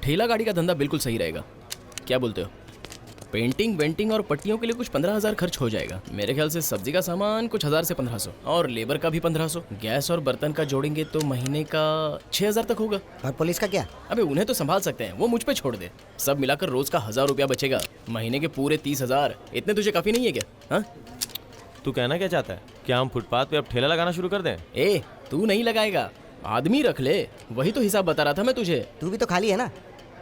ठेला गाड़ी का धंधा बिल्कुल सही रहेगा। क्या बोलते हो? पेंटिंग वेंटिंग और पट्टियों के लिए कुछ 15,000 खर्च हो जाएगा मेरे ख्याल से। सब्जी का सामान कुछ 1000 से 1500 और लेबर का भी 1500। गैस और बर्तन का जोड़ेंगे तो महीने का 6000 तक होगा। और पुलिस का क्या? अबे उन्हें तो संभाल सकते हैं, वो मुझ पे छोड़ दे। सब मिलाकर रोज का 1000 रुपया बचेगा, महीने के पूरे 30,000। इतने तुझे काफी नहीं है क्या? हाँ, तू कहना क्या चाहता है? क्या हम फुटपाथ पे अब ठेला लगाना शुरू कर दें? ए तू नहीं लगाएगा, आदमी रख ले। वही तो हिसाब बता रहा था मैं तुझे। तू भी तो खाली है ना,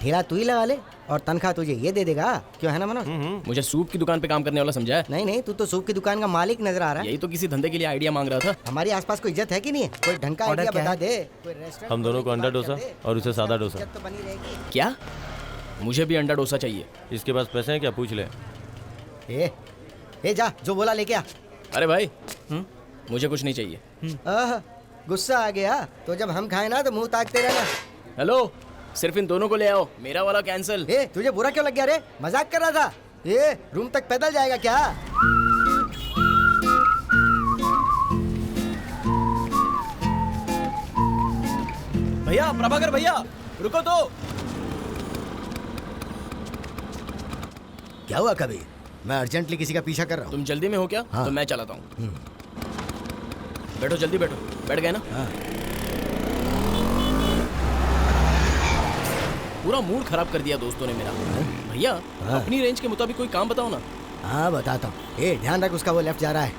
ठेला तू ही लगा ले और तनख्वाह तुझे ये दे देगा। क्यों है ना मनोज? मुझे सूप की दुकान पे काम करने वाला समझा है? नहीं नहीं, तू तो सूप की दुकान का मालिक नजर आ रहा है। यही तो किसी धंधे के लिए आइडिया मांग रहा था। हमारी आसपास कोई इज्जत है कि नहीं है? कोई ढंग का आइडिया बता दे। कोई रेस्टोरेंट हम दोनों को अंडा डोसा और उसे सादा डोसा। इज्जत तो बनी रहेगी। क्या? मुझे भी अंडा डोसा चाहिए। इसके पास पैसे हैं क्या? पूछ ले। ए जा, जो बोला लेके आ। अरे भाई मुझे कुछ नहीं चाहिए। गुस्सा आ गया तो जब हम खाए ना तो मुंह ताकते रहना। हेलो, सिर्फ इन दोनों को ले आओ, मेरा वाला कैंसिल। तुझे बुरा क्यों लग गया रे? मजाक कर रहा था। रूम तक पैदल जाएगा क्या? भैया, प्रभाकर भैया, रुको तो। क्या हुआ कभी? मैं अर्जेंटली किसी का पीछा कर रहा हूँ। तुम जल्दी में हो क्या? हाँ। तो मैं चलाता हूँ। बैठो, जल्दी बैठो। बैठ गए ना? हाँ। पूरा मूड खराब कर दिया दोस्तों ने मेरा। भैया, हाँ। अपनी रेंज के मुताबिक कोई काम बताओ ना। हाँ बताता हूँ। ध्यान रख, उसका वो लेफ्ट जा रहा है।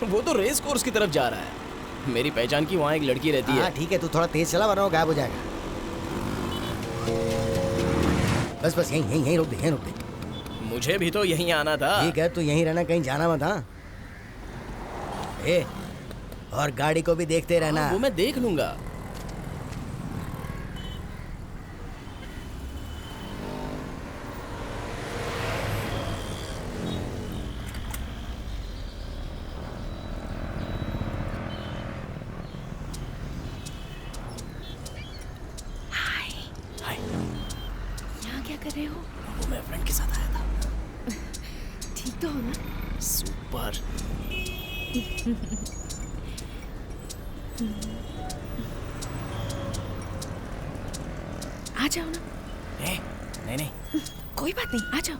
वो तो रेस कोर्स की तरफ जा रहा है। मेरी पहचान की वहाँ एक लड़की रहती है। ठीक है, तू थोड़ा तेज चला वरना वो गायब हो जाएगा। बस यहीं रोक दे। मुझे भी तो यहीं आना था। ठीक है, तू यहीं रहना, कहीं जाना मत। हाँ, और गाड़ी को भी देखते रहना। वो मैं देख लूंगा। हाय। यहाँ क्या कर रहे हो? वो मैं फ्रेंड के साथ आया था। ठीक तो हो ना? सुपर। आ जाओ ना। नहीं। कोई बात नहीं, आ जाओ।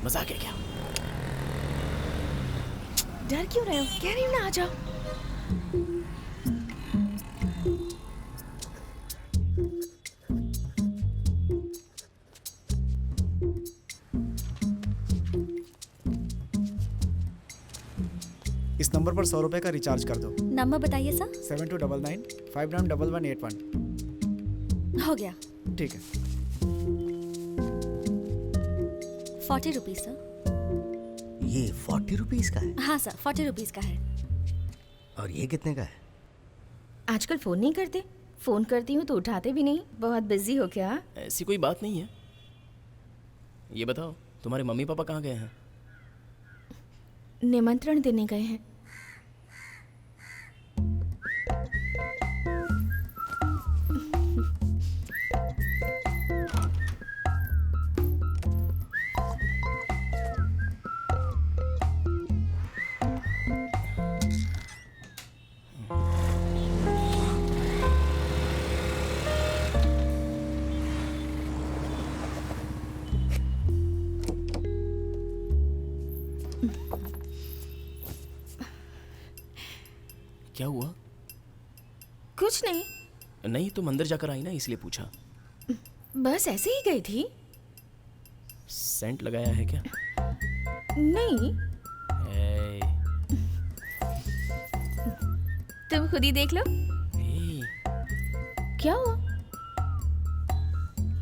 मजाक है क्या? डर क्यों रहे हो? कह रही हूँ ना, आ जाओ। इस नंबर पर 100 रुपए का रिचार्ज कर दो। नंबर बताइए सर। 7299 591181। हो गया। ठीक है। 40 रुपीज सर। ये 40 रुपीज का है? हाँ सर, 40 रुपीज का है। और ये कितने का है? आजकल फोन नहीं करते? फोन करती हूँ तो उठाते भी नहीं। बहुत बिजी हो क्या? ऐसी कोई बात नहीं है। ये बताओ, तुम्हारे मम्मी पापा कहाँ गए हैं? निमंत्रण देने गए हैं। क्या हुआ? कुछ नहीं, नहीं, तुम अंदर जाकर आई ना, इसलिए पूछा। बस ऐसे ही गई थी। सेंट लगाया है क्या? नहीं, ए, तुम खुद ही देख लो। ए, क्या हुआ?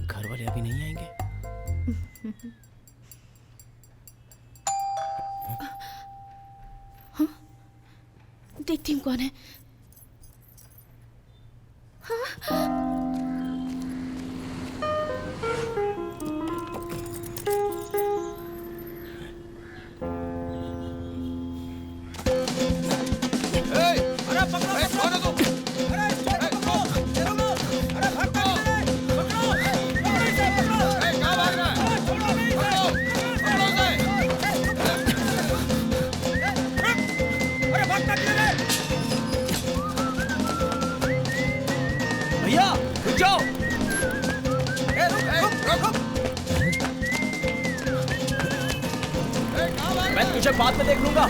घर वाले अभी नहीं आएंगे? देखती हूँ कौन है। भैया रुक जाओ। तुझे बाद में देख लूंगा।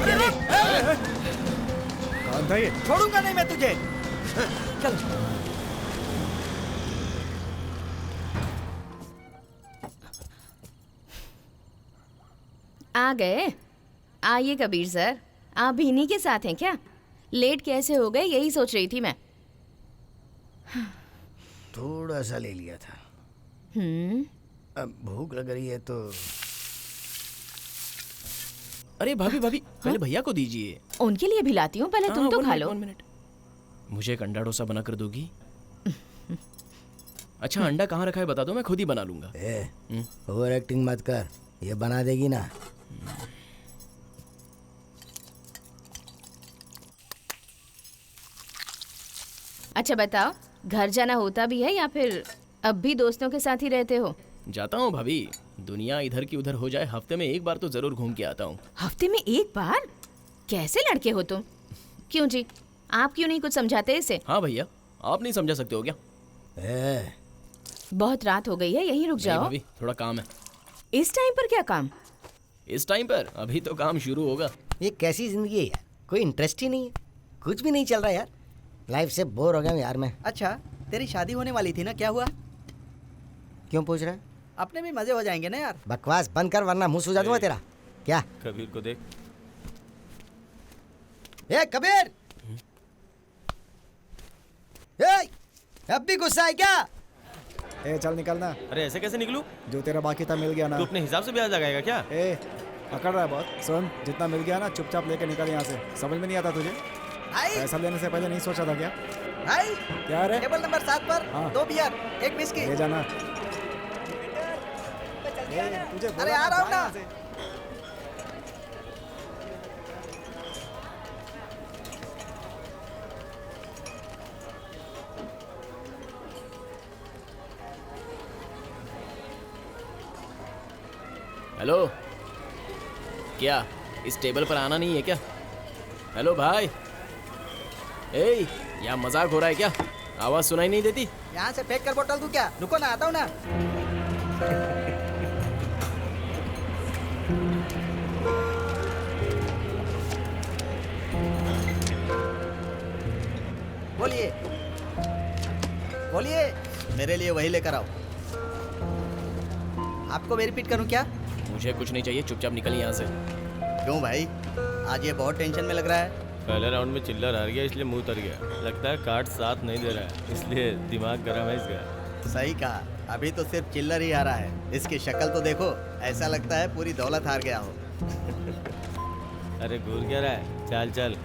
कौन था ये? छोड़ूंगा नहीं मैं तुझे। चल। आ गए? आइए कबीर सर, आप भी इन्हीं के साथ हैं क्या? लेट कैसे हो गए यही सोच रही थी मैं। थोड़ा सा ले लिया था। अब भूख लग रही है तो अरे भाभी भाभी, पहले भैया को दीजिए। उनके लिए भी लाती हूँ, पहले तुम तो खा लो। 1 मिनट। मुझे एक अंडा डोसा बना कर दोगी? अच्छा, अंडा कहाँ रखा है बता दो, मैं खुद ही बना लूंगा। ओवर एक्टिंग मत कर, ये बना देगी ना। अच्छा बताओ, घर जाना होता भी है या फिर अब भी दोस्तों के साथ ही रहते हो? जाता हूँ भाभी, दुनिया इधर की उधर हो जाए, हफ्ते में एक बार तो जरूर घूम के आता हूँ। हफ्ते में एक बार? कैसे लड़के हो तुम? क्यों जी, आप क्यों नहीं कुछ समझाते इसे? हाँ भैया, आप नहीं समझा सकते हो क्या? बहुत रात हो गई है, यहीं रुक नहीं जाओ। भाभी, थोड़ा काम है। इस टाइम पर क्या काम? इस टाइम पर अभी तो काम शुरू होगा। ये कैसी जिंदगी है यार, कोई इंटरेस्ट ही नहीं है, कुछ भी नहीं चल रहा यार। लाइफ से बोर हो गया हूं यार मैं। अच्छा, तेरी शादी होने वाली थी ना, क्या हुआ? क्यों पूछ रहा है? अपने भी मजे हो जाएंगे ना यार। बकवास बंद कर वरना मुंह सूजा दूंगा तेरा। क्या? कबीर को देख। ए कबीर, ए, अब भी गुस्सा है क्या? ए चल निकलना। अरे ऐसे कैसे निकलूं? जो तेरा बाकी था मिल गया ना। तू अपने हिसाब से ब्याज लगाएगा क्या? ए पकड़ रहा है बहुत। सुन, जितना मिल गया ना चुपचाप लेके निकल यहाँ से। समझ में नहीं आता तुझे? भाई, पैसा लेने से पहले नहीं सोचा था क्या? भाई, क्या रे? टेबल नंबर 7 पर हाँ। 2 बियर, 1 विस्की। ले जाना। तुझे अरे आ रहा हूँ ना। हेलो, क्या इस टेबल पर आना नहीं है क्या? हेलो भाई, ए, यहाँ मजाक हो रहा है क्या? आवाज सुनाई नहीं देती? यहाँ से फेंक कर बोतल दूं क्या? रुको ना, आता हूँ ना। बोलिए बोलिए, मेरे लिए वही लेकर आओ। आपको भी रिपीट करूं क्या? मुझे कुछ नहीं चाहिए, चुपचाप निकल यहाँ से। क्यों भाई, आज ये बहुत टेंशन में लग रहा है। पहले राउंड में चिल्लर हार गया इसलिए मुंह तर गया। लगता है कार्ड साथ नहीं दे रहा है, इसलिए दिमाग गर्म है इसका। सही कहा, अभी तो सिर्फ चिल्लर ही हारा है। इसकी शक्ल तो देखो, ऐसा लगता है पूरी दौलत हार गया हो। अरे घूर क्या रहा है, चल चल।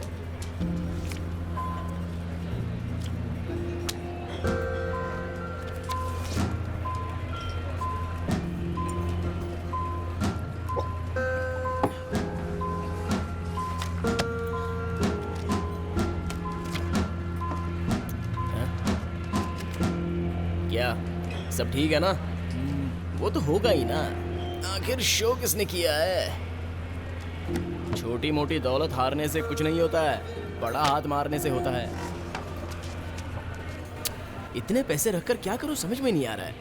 क्या सब ठीक है ना? वो तो होगा ही ना, आखिर शो किसने किया है? छोटी मोटी दौलत हारने से कुछ नहीं होता है, बड़ा हाथ मारने से होता है। इतने पैसे रखकर क्या करूं समझ में नहीं आ रहा है।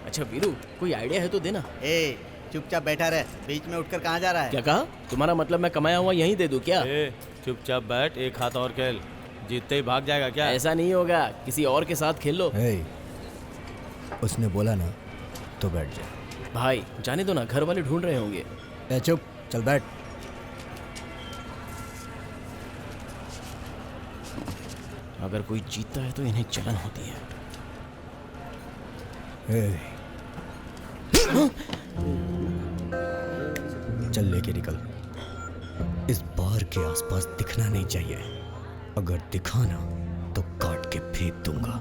अच्छा वीरू, कोई आइडिया है तो देना। ए, चुपचाप बैठा रहे, बीच में उठकर कहाँ जा रहा है? क्या कहा? तुम्हारा मतलब मैं कमाया हुआ यहीं दे दूं क्या? ए, चुपचाप बैठ, एक हाथ और खेल, जीतते ही भाग जाएगा क्या? ऐसा नहीं होगा, किसी और के साथ खेल लो। उसने बोला ना तो बैठ जा। भाई जाने दो ना, घर वाले ढूंढ रहे होंगे। चुप, चल बैठ। अगर कोई जीतता है तो इन्हें जलन होती है। चल लेके निकल, इस बार के आसपास दिखना नहीं चाहिए। अगर दिखा ना तो काट के फेंक दूंगा।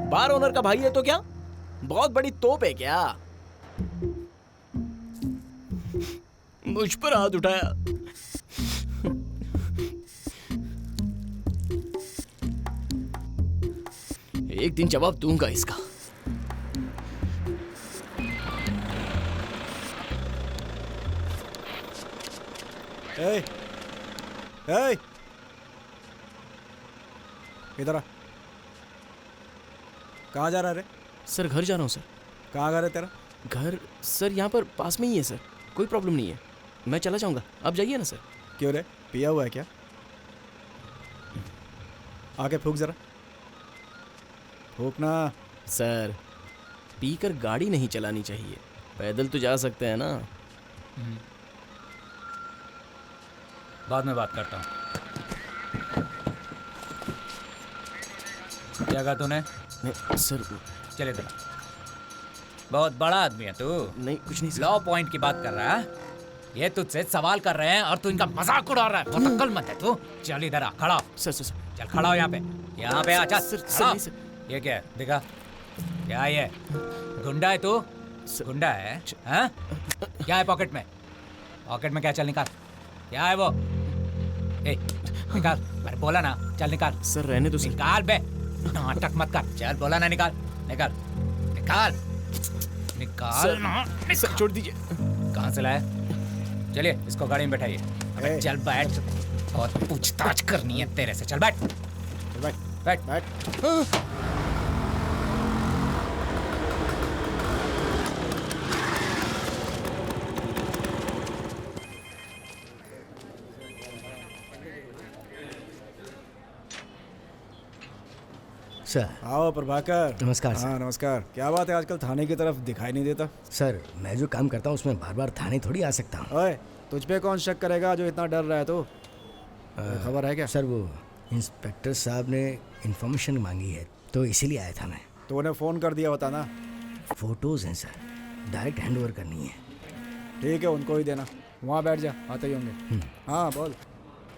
बार ओनर का भाई है तो क्या बहुत बड़ी तोप है क्या? मुझ पर हाथ उठाया। एक दिन जवाब दूंगा इसका। ए, ए, इधर आ। कहाँ जा रहा है रे? सर घर जा रहा हूँ सर। कहाँ घर है तेरा? घर सर यहाँ पर पास में ही है सर, कोई प्रॉब्लम नहीं है। मैं चला जाऊंगा, आप जाइए ना सर। क्यों रे, पिया हुआ है क्या? आके फूक जरा, फूकना। सर पीकर गाड़ी नहीं चलानी चाहिए, पैदल तो जा सकते हैं ना। बाद में बात करता हूँ। क्या कहा तूने? नहीं सर, चले इधर। बहुत बड़ा आदमी है तू। नहीं कुछ नहीं सर। लॉ पॉइंट की बात कर रहा है। ये तुझसे सवाल कर रहे हैं और तू इनका मजाक उड़ा रहा है। बहुत अक्लमंद है तू। चल इधर आ, खड़ा हो। सर चल खड़ा हो यहाँ पे। यहाँ पे आ, चल। सर, सर, खड़ा हो। नहीं, सर। ये क्या है? दिखा। क्या है ये? गुंडा है तू? गुंडा है? हाँ? क्या है पॉकेट में? पॉकेट में क्या? चल निकाल। क्या है वो? ए, निकाल। मैंने बोला ना, चल निकाल। सर रहने दो सर। निकाल बे। नाटक मत कर। चल बोला ना, निकाल। निकाल। निकाल। निकाल ना। सर छोड़ दीजिए। कहाँ से लाया? चलिए इसको गाड़ी में बैठाइए। अबे ए, चल बैठ। बहुत पूछताछ करनी है तेरे से। चल बैठ। चल बैठ बैठ। बैठ। सर आओ प्रभाकर। नमस्कार सर। हाँ नमस्कार। क्या बात है, आजकल थाने की तरफ दिखाई नहीं देता? सर मैं जो काम करता हूँ उसमें बार बार थाने थोड़ी आ सकता हूँ। ओए, तुझ पे कौन शक करेगा जो इतना डर रहा है? तो कोई खबर है क्या? सर वो इंस्पेक्टर साहब ने इन्फॉर्मेशन मांगी है तो इसीलिए आया था मैं। तो उन्हें फ़ोन कर दिया होता ना। फोटोज हैं सर, डायरेक्ट हैंड ओवर करनी है। ठीक है, उनको ही देना। वहाँ बैठ जा, आते ही होंगे। हाँ बोल।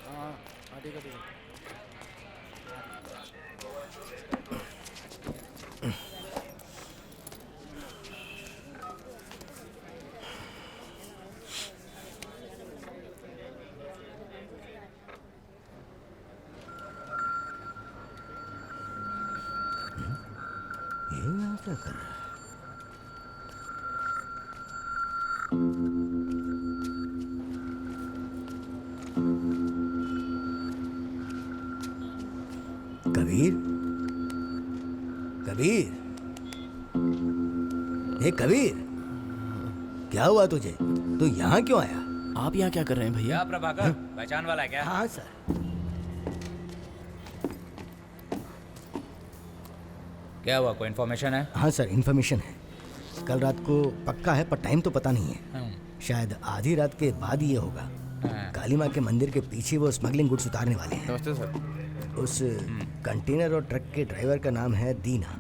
हाँ हाँ ठीक है ठीक है। ये यहाँ क्या कर रहा है? कबीर, कबीर, ये कबीर, क्या हुआ तुझे? तू यहाँ क्यों आया? आप यहाँ क्या कर रहे हैं भैया? क्या प्रभाकर? पहचान वाला है क्या? हाँ सर। क्या हुआ? कोई इन्फॉर्मेशन है? हाँ सर, इन्फॉर्मेशन है। कल रात को पक्का है पर टाइम तो पता नहीं है। शायद आधी रात के बाद ही ये होगा। हाँ। काली माँ के मंदिर के पीछे वो स्मगलिंग गुड्स उतारने वाले हैं। नमस्ते सर। उस कंटेनर और ट्रक के ड्राइवर का नाम है दीना।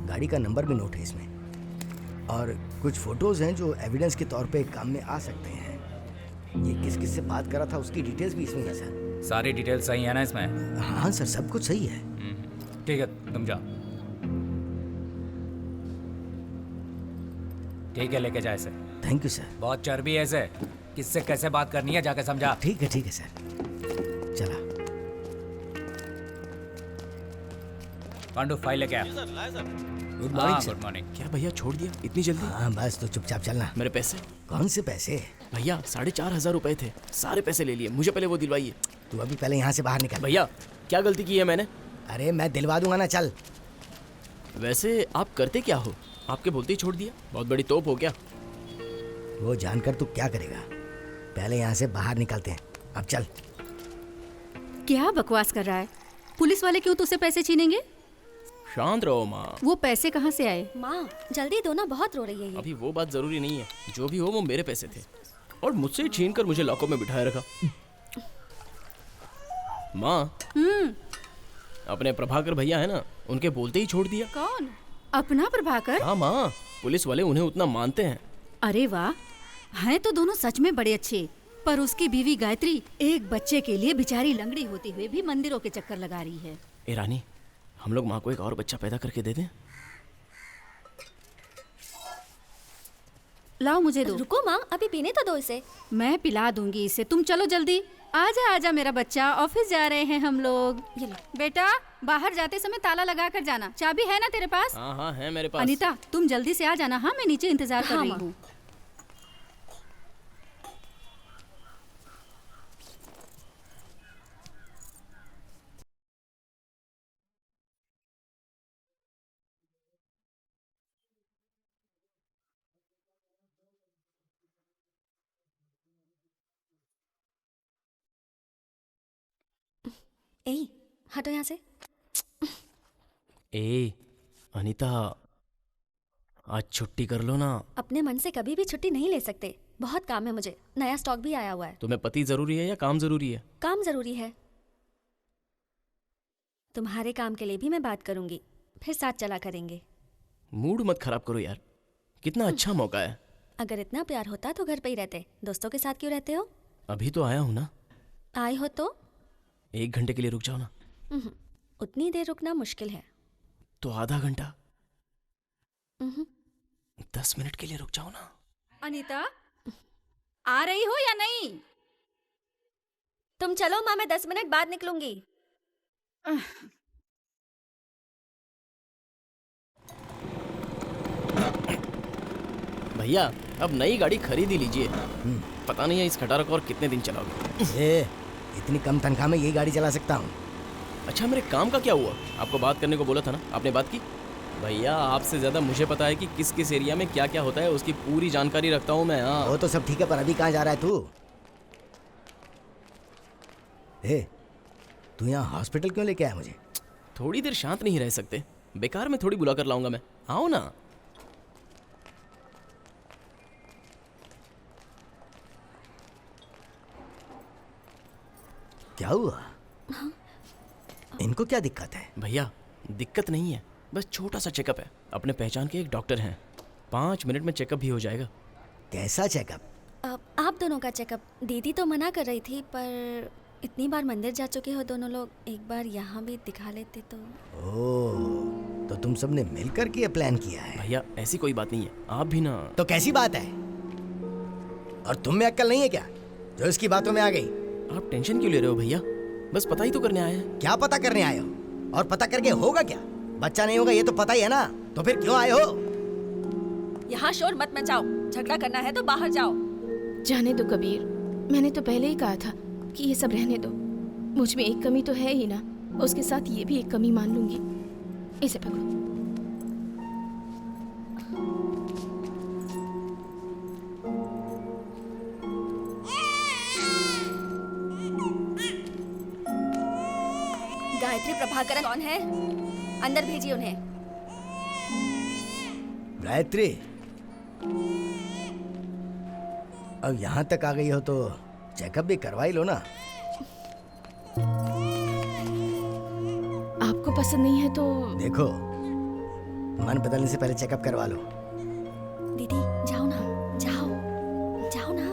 गाड़ी का नंबर भी नोट है इसमें। और कुछ फोटोज हैं जो एविडेंस के तौर पे काम में आ सकते हैं। ये किस किस से बात कर रहा था उसकी डिटेल्स भी इसमें है सर। सारी डिटेल सही है ना इसमें? हाँ सर, सब कुछ सही है। ठीक है, तुम जाओ। ठीक है, लेके जा इसे। Thank you sir. बहुत चर्बी है इसे। किससे कैसे बात करनी है जाके समझा। ठीक है सर। चला। पांडु फाइल लेके आ। गुड हाँ, मॉर्निंग सर। Good morning. क्या भैया छोड़ दिया इतनी जल्दी? हाँ बस तो चुपचाप चलना। मेरे पैसे? कौन से पैसे? भैया 4,500 रुपए थे, सारे पैसे ले लिए। मुझे पहले वो दिलवाइए। तू अभी पहले यहाँ से बाहर निकल। भैया क्या गलती की है मैंने? अरे मैं दिलवा दूंगा ना, चल। वैसे आप करते क्या हो? आपके बोलते ही छोड़ दिया? बहुत बड़ी तोप हो क्या? वो जानकर तू क्या करेगा? पहले यहाँ से बाहर निकलते हैं, अब चल। क्या बकवास कर रहा है? पुलिस वाले क्यों तुझसे पैसे छीनेंगे? शांत रहो माँ। वो पैसे कहाँ से आए? माँ जल्दी दो ना, बहुत रो रही है ये। अभी वो बात जरूरी नहीं है। जो भी हो वो मेरे पैसे थे और मुझसे ही छीन कर मुझे लॉकअप में बिठाए रखा। माँ अपने प्रभाकर भैया है ना, उनके बोलते ही छोड़ दिया। कौन? अपना प्रभाकर? हाँ माँ, पुलिस वाले उन्हें उतना मानते हैं। अरे वाह, हैं तो दोनों सच में बड़े अच्छे। पर उसकी बीवी गायत्री एक बच्चे के लिए बेचारी लंगड़ी होते हुए भी मंदिरों के चक्कर लगा रही है। ए रानी, हम लोग माँ को एक और बच्चा पैदा करके दे दें? लाओ मुझे दो। रुको माँ, अभी पीने तो दो इसे। मैं पिला दूंगी इसे, तुम चलो जल्दी। आजा आजा मेरा बच्चा, ऑफिस जा रहे हैं हम लोग। ये लो। बेटा बाहर जाते समय ताला लगा कर जाना। चाबी है ना तेरे पास? हाँ हाँ है मेरे पास। अनीता तुम जल्दी से आ जाना। हाँ मैं नीचे इंतजार कर हाँ, रही माँ। हूँ। ए हटो यहाँ से। ए अनीता, आज छुट्टी कर लो ना। अपने मन से कभी भी छुट्टी नहीं ले सकते, बहुत काम है मुझे, नया स्टॉक भी आया हुआ है। तुम्हें पति जरूरी है या काम जरूरी है? काम जरूरी है। तुम्हारे काम के लिए भी मैं बात करूंगी, फिर साथ चला करेंगे। मूड मत खराब करो यार, कितना अच्छा मौका है। अगर इतना प्यार होता तो घर पे ही रहते, दोस्तों के साथ क्यों रहते हो? अभी तो आया हूँ ना। आए हो तो 1 घंटे के लिए रुक जाओ ना। उतनी देर रुकना मुश्किल है। तो आधा घंटा, 10 मिनट के लिए रुक जाओ ना। अनीता, आ रही हो या नहीं? तुम चलो माँ, मैं 10 मिनट बाद निकलूंगी। भैया अब नई गाड़ी खरीद ही लीजिए। पता नहीं है इस खटारा को और कितने दिन चलाओगे। इतनी कम तनख्वाह में यही गाड़ी चला सकता हूँ। अच्छा मेरे काम का क्या हुआ? आपको बात करने को बोला था ना, आपने बात की? भैया आपसे ज़्यादा मुझे पता है कि किस किस एरिया में क्या क्या होता है, उसकी पूरी जानकारी रखता हूँ मैं। हाँ वो तो सब ठीक है, पर अभी कहाँ जा रहा है तू? तू यहाँ हॉस्पिटल क्यों लेके आया मुझे? थोड़ी देर शांत नहीं रह सकते? बेकार में थोड़ी बुला कर लाऊंगा मैं। आओ ना। क्या हुआ? इनको क्या दिक्कत है? भैया दिक्कत नहीं है, बस छोटा सा चेकअप है। अपने पहचान के एक डॉक्टर हैं, 5 मिनट में चेकअप भी हो जाएगा। कैसा चेकअप? आप दोनों का चेकअप। दीदी तो मना कर रही थी, पर इतनी बार मंदिर जा चुके हो दोनों लोग, एक बार यहाँ भी दिखा लेते तो। ओह, तो तुम सबने मिलकर के ये प्लान किया है? भैया ऐसी कोई बात नहीं है, आप भी ना। तो कैसी बात है? और तुम में अक्ल नहीं है क्या जो इसकी बातों में आ गई? आप टेंशन क्यों ले रहे हो भैया? बस पता ही तो करने आए हैं। क्या पता करने आए हो? और पता करके होगा क्या? बच्चा नहीं होगा ये तो पता ही है ना, तो फिर क्यों आए हो? यहाँ शोर मत मचाओ, झगड़ा करना है तो बाहर जाओ। जाने दो कबीर, मैंने तो पहले ही कहा था कि ये सब रहने दो। मुझ में एक कमी तो है ही ना, उसके साथ ये भी एक कमी मान लूंगी। इसे पकड़ो। गायत्री प्रभाकरन कौन है? अंदर भेजिए उन्हें। गायत्री, अब यहाँ तक आ गई हो तो चेकअप भी करवा ही लो ना। आपको पसंद नहीं है तो? देखो, मन बदलने से पहले चेकअप करवा लो। दीदी जाओ ना, जाओ जाओ ना।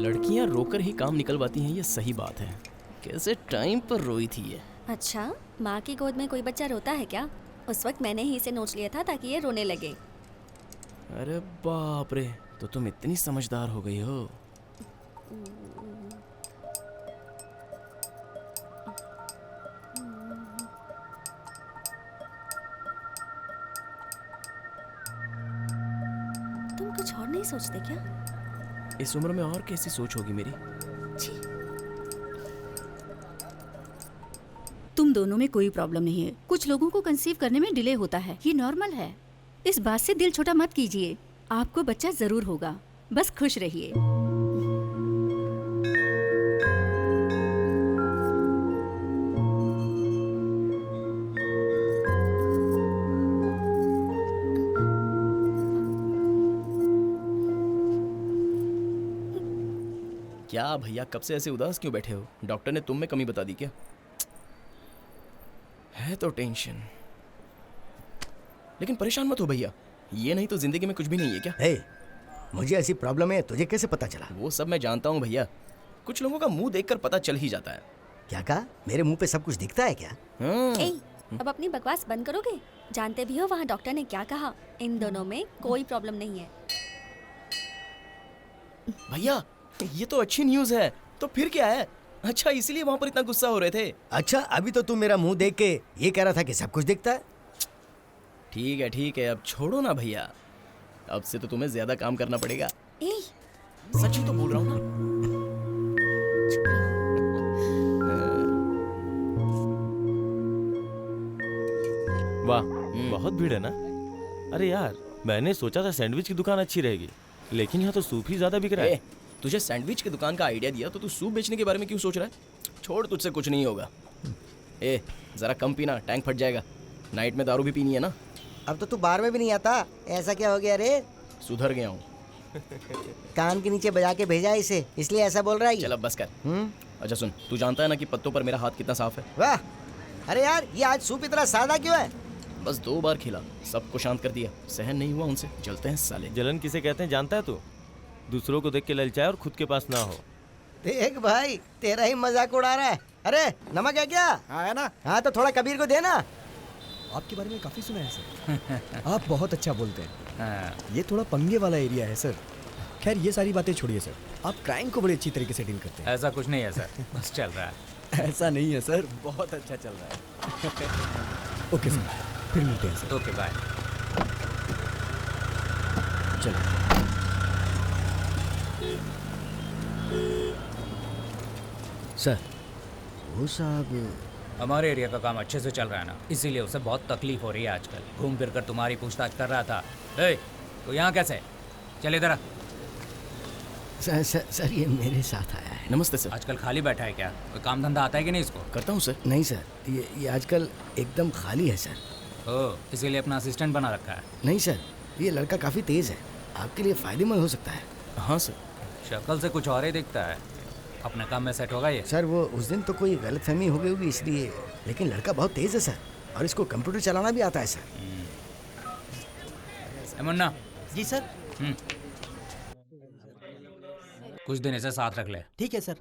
लड़कियां रोकर ही काम निकलवाती हैं, ये सही बात है। कैसे टाइम पर रोई थी ये। अच्छा, माँ की गोद में कोई बच्चा रोता है क्या? उस वक्त मैंने ही इसे नोच लिया था ताकि ये रोने लगे। अरे बाप रे, तो तुम इतनी समझदार हो गई हो। तुम कुछ और नहीं सोचते क्या? इस उम्र में और कैसी सोच होगी मेरी? छी। तुम दोनों में कोई प्रॉब्लम नहीं है। कुछ लोगों को कंसीव करने में डिले होता है, ये नॉर्मल है। इस बात से दिल छोटा मत कीजिए, आपको बच्चा जरूर होगा, बस खुश रहिए। क्या भैया कब से ऐसे उदास क्यों बैठे हो? डॉक्टर ने तुम में कमी बता दी क्या? है तो टेंशन, लेकिन परेशान मत हो भैया, ये नहीं तो जिंदगी में कुछ भी नहीं है क्या? मुझे ऐसी प्रॉब्लम है, तुझे कैसे पता चला? वो सब मैं जानता हूँ भैया, कुछ लोगों का मुंह देखकर पता चल ही जाता है। क्या कहा? मेरे मुंह पे सब कुछ दिखता है क्या? ए, अब अपनी बकवास बंद करोगे? जानते भी हो वहाँ डॉक्टर ने क्या कहा? इन दोनों में कोई प्रॉब्लम नहीं है। भैया ये तो अच्छी न्यूज़ है, तो फिर क्या है? अच्छा इसलिए वहां पर इतना गुस्सा हो रहे थे? अच्छा, अभी तो तू मेरा मुंह देख के ये कह रहा था कि सब कुछ दिखता है। ठीक है, अब छोड़ो ना भैया, अब से तो तुम्हें ज्यादा काम करना पड़ेगा। सच ही तो बोल रहा हूँ ना। वाह, बहुत भीड़ है ना। अरे यार, मैंने सोचा था सैंडविच की दुकान अच्छी रहेगी, लेकिन यहाँ तो सूप ही ज्यादा बिक रहा है। तुझे सैंडविच की दुकान का आइडिया दिया तो तू सूप बेचने के बारे में क्यों सोच रहा है? छोड़, तुझसे कुछ नहीं होगा। ए जरा कम पीना, टैंक फट जाएगा। नाइट में दारू भी पीनी है ना। अब तो तू बार में भी नहीं आता, ऐसा क्या हो गया रे? सुधर गया हूँ। कान के नीचे बजा के भेजा इसे, इसलिए ऐसा बोल रहा है ये। चल अब बस कर। अच्छा सुन, तू जानता है ना कि पत्तों पर मेरा हाथ कितना साफ है? वाह, अरे यार ये आज सूप इतना सादा क्यों है? बस 2 बार खिला, सबको शांत कर दिया। सहन नहीं हुआ उनसे, चलते हैं साले। जलन किसे कहते हैं जानता है तू? दूसरों को देख के ललचाए और खुद के पास ना हो। देख भाई, तेरा ही मजाक उड़ा रहा है। अरे नमक है क्या? हाँ है ना? हाँ तो थोड़ा कबीर को देना। आपके बारे में काफ़ी सुना है सर। आप बहुत अच्छा बोलते हैं। हाँ, ये थोड़ा पंगे वाला एरिया है सर। खैर ये सारी बातें छोड़िए सर, आप क्राइम को बड़ी अच्छी तरीके से डील करते हैं। ऐसा कुछ नहीं है सर, बस चल रहा है। ऐसा नहीं है सर, बहुत अच्छा चल रहा है। ओके सर, फिर मिलते हैं सर। Okay bye. चलो। सर वो साहब, हमारे एरिया का काम अच्छे से चल रहा है ना, इसीलिए उसे बहुत तकलीफ हो रही है आजकल। घूम फिर कर तुम्हारी पूछताछ कर रहा था। ए, तो यहाँ कैसे? चल इधर आ। सर ये मेरे साथ आया है। नमस्ते सर। आजकल खाली बैठा है क्या? कोई काम धंधा आता है कि नहीं इसको? करता हूँ सर। नहीं सर, ये आजकल एकदम खाली है सर। ओ, इसीलिए अपना असिस्टेंट बना रखा है। नहीं सर, ये लड़का काफ़ी तेज़ है, आपके लिए फ़ायदेमंद हो सकता है। हाँ सर। शक्ल से कुछ और ही दिखता है। अपने काम में सेट होगा ये? सर वो उस दिन तो कोई गलतफहमी हो गई होगी इसलिए, लेकिन लड़का बहुत तेज़ है सर, और इसको कंप्यूटर चलाना भी आता है सर। ए मुन्ना। जी सर। कुछ दिन इसे साथ रख ले। ठीक है सर।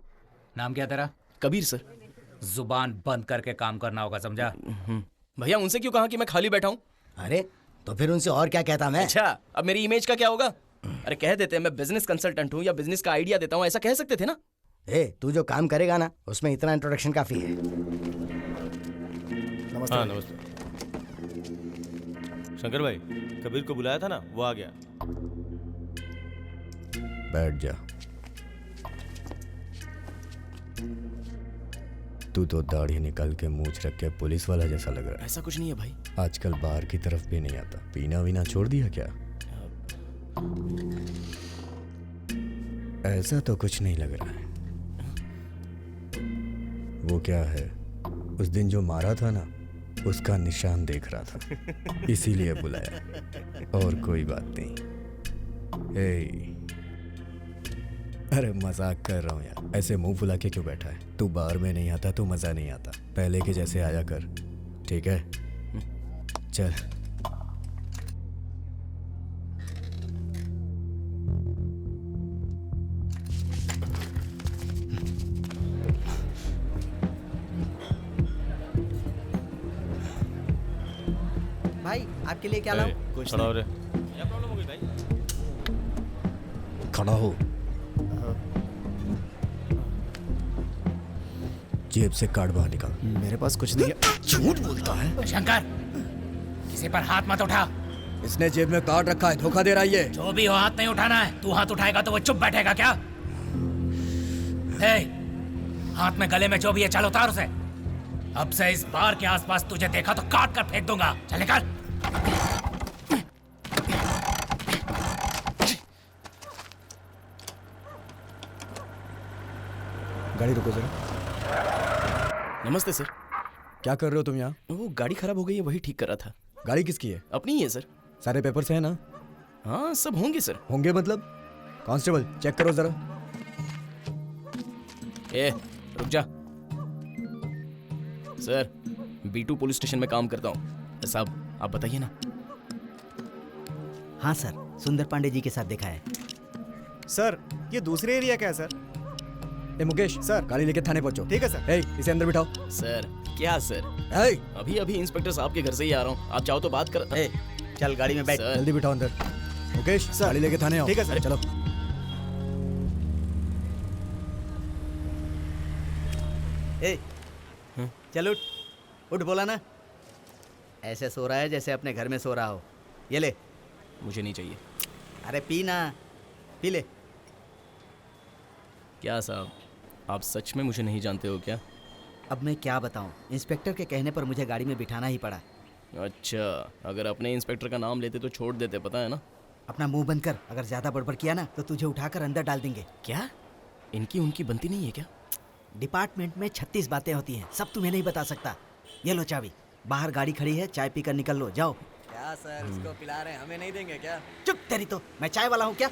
नाम क्या तेरा? कबीर सर। जुबान बंद करके काम करना होगा, समझा? भैया उनसे क्यों कहा कि मैं खाली बैठा हूँ? अरे तो फिर उनसे और क्या कहता मैं? अच्छा, अब मेरी इमेज का क्या होगा? अरे कह देते मैं बिजनेस कंसल्टेंट हूँ या बिजनेस का आइडिया देता हूँ, ऐसा कह सकते थे ना। तू जो काम करेगा ना उसमें इतना इंट्रोडक्शन काफ़ी है। नमस्ते। हाँ नमस्ते। शंकर भाई, कबीर को बुलाया था ना, वो आ गया। बैठ जा। तू तो दाढ़ी निकाल के मूंछ रख के पुलिस वाला जैसा लग रहा है। ऐसा कुछ नहीं है भाई। आजकल बाहर की तरफ भी नहीं आता। पीना वीना छोड़ दिया क्या? ऐसा तो कुछ नहीं लग रहा है। वो क्या है, उस दिन जो मारा था ना, उसका निशान देख रहा था, इसीलिए बुलाया, और कोई बात नहीं। ए, अरे मजाक कर रहा हूँ यार, ऐसे मुंह फुला के क्यों बैठा है? तू बार में नहीं आता तो मज़ा नहीं आता। पहले के जैसे आया कर, ठीक है? चल। भाई आपके लिए क्या लाऊं? कुछ खड़ा हो रे। क्या प्रॉब्लम हो गई भाई? खड़ा हो। जेब से कार्ड बाहर निकाल। मेरे पास कुछ नहीं है। झूठ बोलता है। शंकर, किसी पर हाथ मत उठा। इसने जेब में कार्ड रखा है, धोखा दे रहा है ये। जो भी हो, हाथ नहीं उठाना है। तू हाथ उठाएगा तो वो चुप बैठेगा क्या? हे, हाथ में गले में जो भी है, चल उतार उसे। अब से इस बार के आसपास तुझे देखा तो काट कर फेंक दूंगा। चल निकल। गाड़ी रुको जरा। नमस्ते सर। क्या कर रहे हो तुम यहाँ? वो गाड़ी खराब हो गई है, वही ठीक कर रहा था। गाड़ी किसकी है? अपनी ही है सर। सारे पेपर्स हैं ना? हाँ सब होंगे सर। होंगे मतलब? कांस्टेबल चेक करो जरा। ए रुक जा। सर, B2 पुलिस स्टेशन में काम करता हूँ। साहब आप बताइए ना। हाँ सर, सुंदर पांडे जी के साथ देखा है। सर ये दूसरे एरिया का है सर। ए मुकेश सर। गाड़ी लेके थाने पहुंचो। ठीक है सर। ए, इसे अंदर बिठाओ। सर क्या सर, ए, अभी अभी इंस्पेक्टर साहब के घर से ही आ रहा हूँ। आप चाहो तो बात कर। ए, चल गाड़ी में बैठ। सर जल्दी बिठाओ अंदर। मुकेश सर। गाड़ी लेके थाने आओ। ठीक है सर। चलो। ए, चल उठ। उठ बोला ना। ऐसे सो रहा है जैसे अपने घर में सो रहा हो। ये ले। मुझे नहीं चाहिए। अरे पी ना, पी ले। क्या साहब, आप सच में मुझे नहीं जानते हो क्या? अब मैं क्या बताऊं, इंस्पेक्टर के कहने पर मुझे गाड़ी में बिठाना ही पड़ा। अच्छा, अगर अपने इंस्पेक्टर का नाम लेते तो छोड़ देते, पता है ना। अपना मुंह बंद कर। अगर ज्यादा बड़बड़ किया ना तो तुझे उठाकर अंदर डाल देंगे। क्या इनकी उनकी बनती नहीं है क्या? डिपार्टमेंट में 36 बातें होती हैं, सब तुम्हें नहीं बता सकता। ये लो चाबी, बाहर गाड़ी खड़ी है, चाय पीकर निकल लो, जाओ। क्या सर, इसको पिला रहे हैं, हमें नहीं देंगे क्या? चुप तेरी तो, मैं चाय वाला हूँ क्या?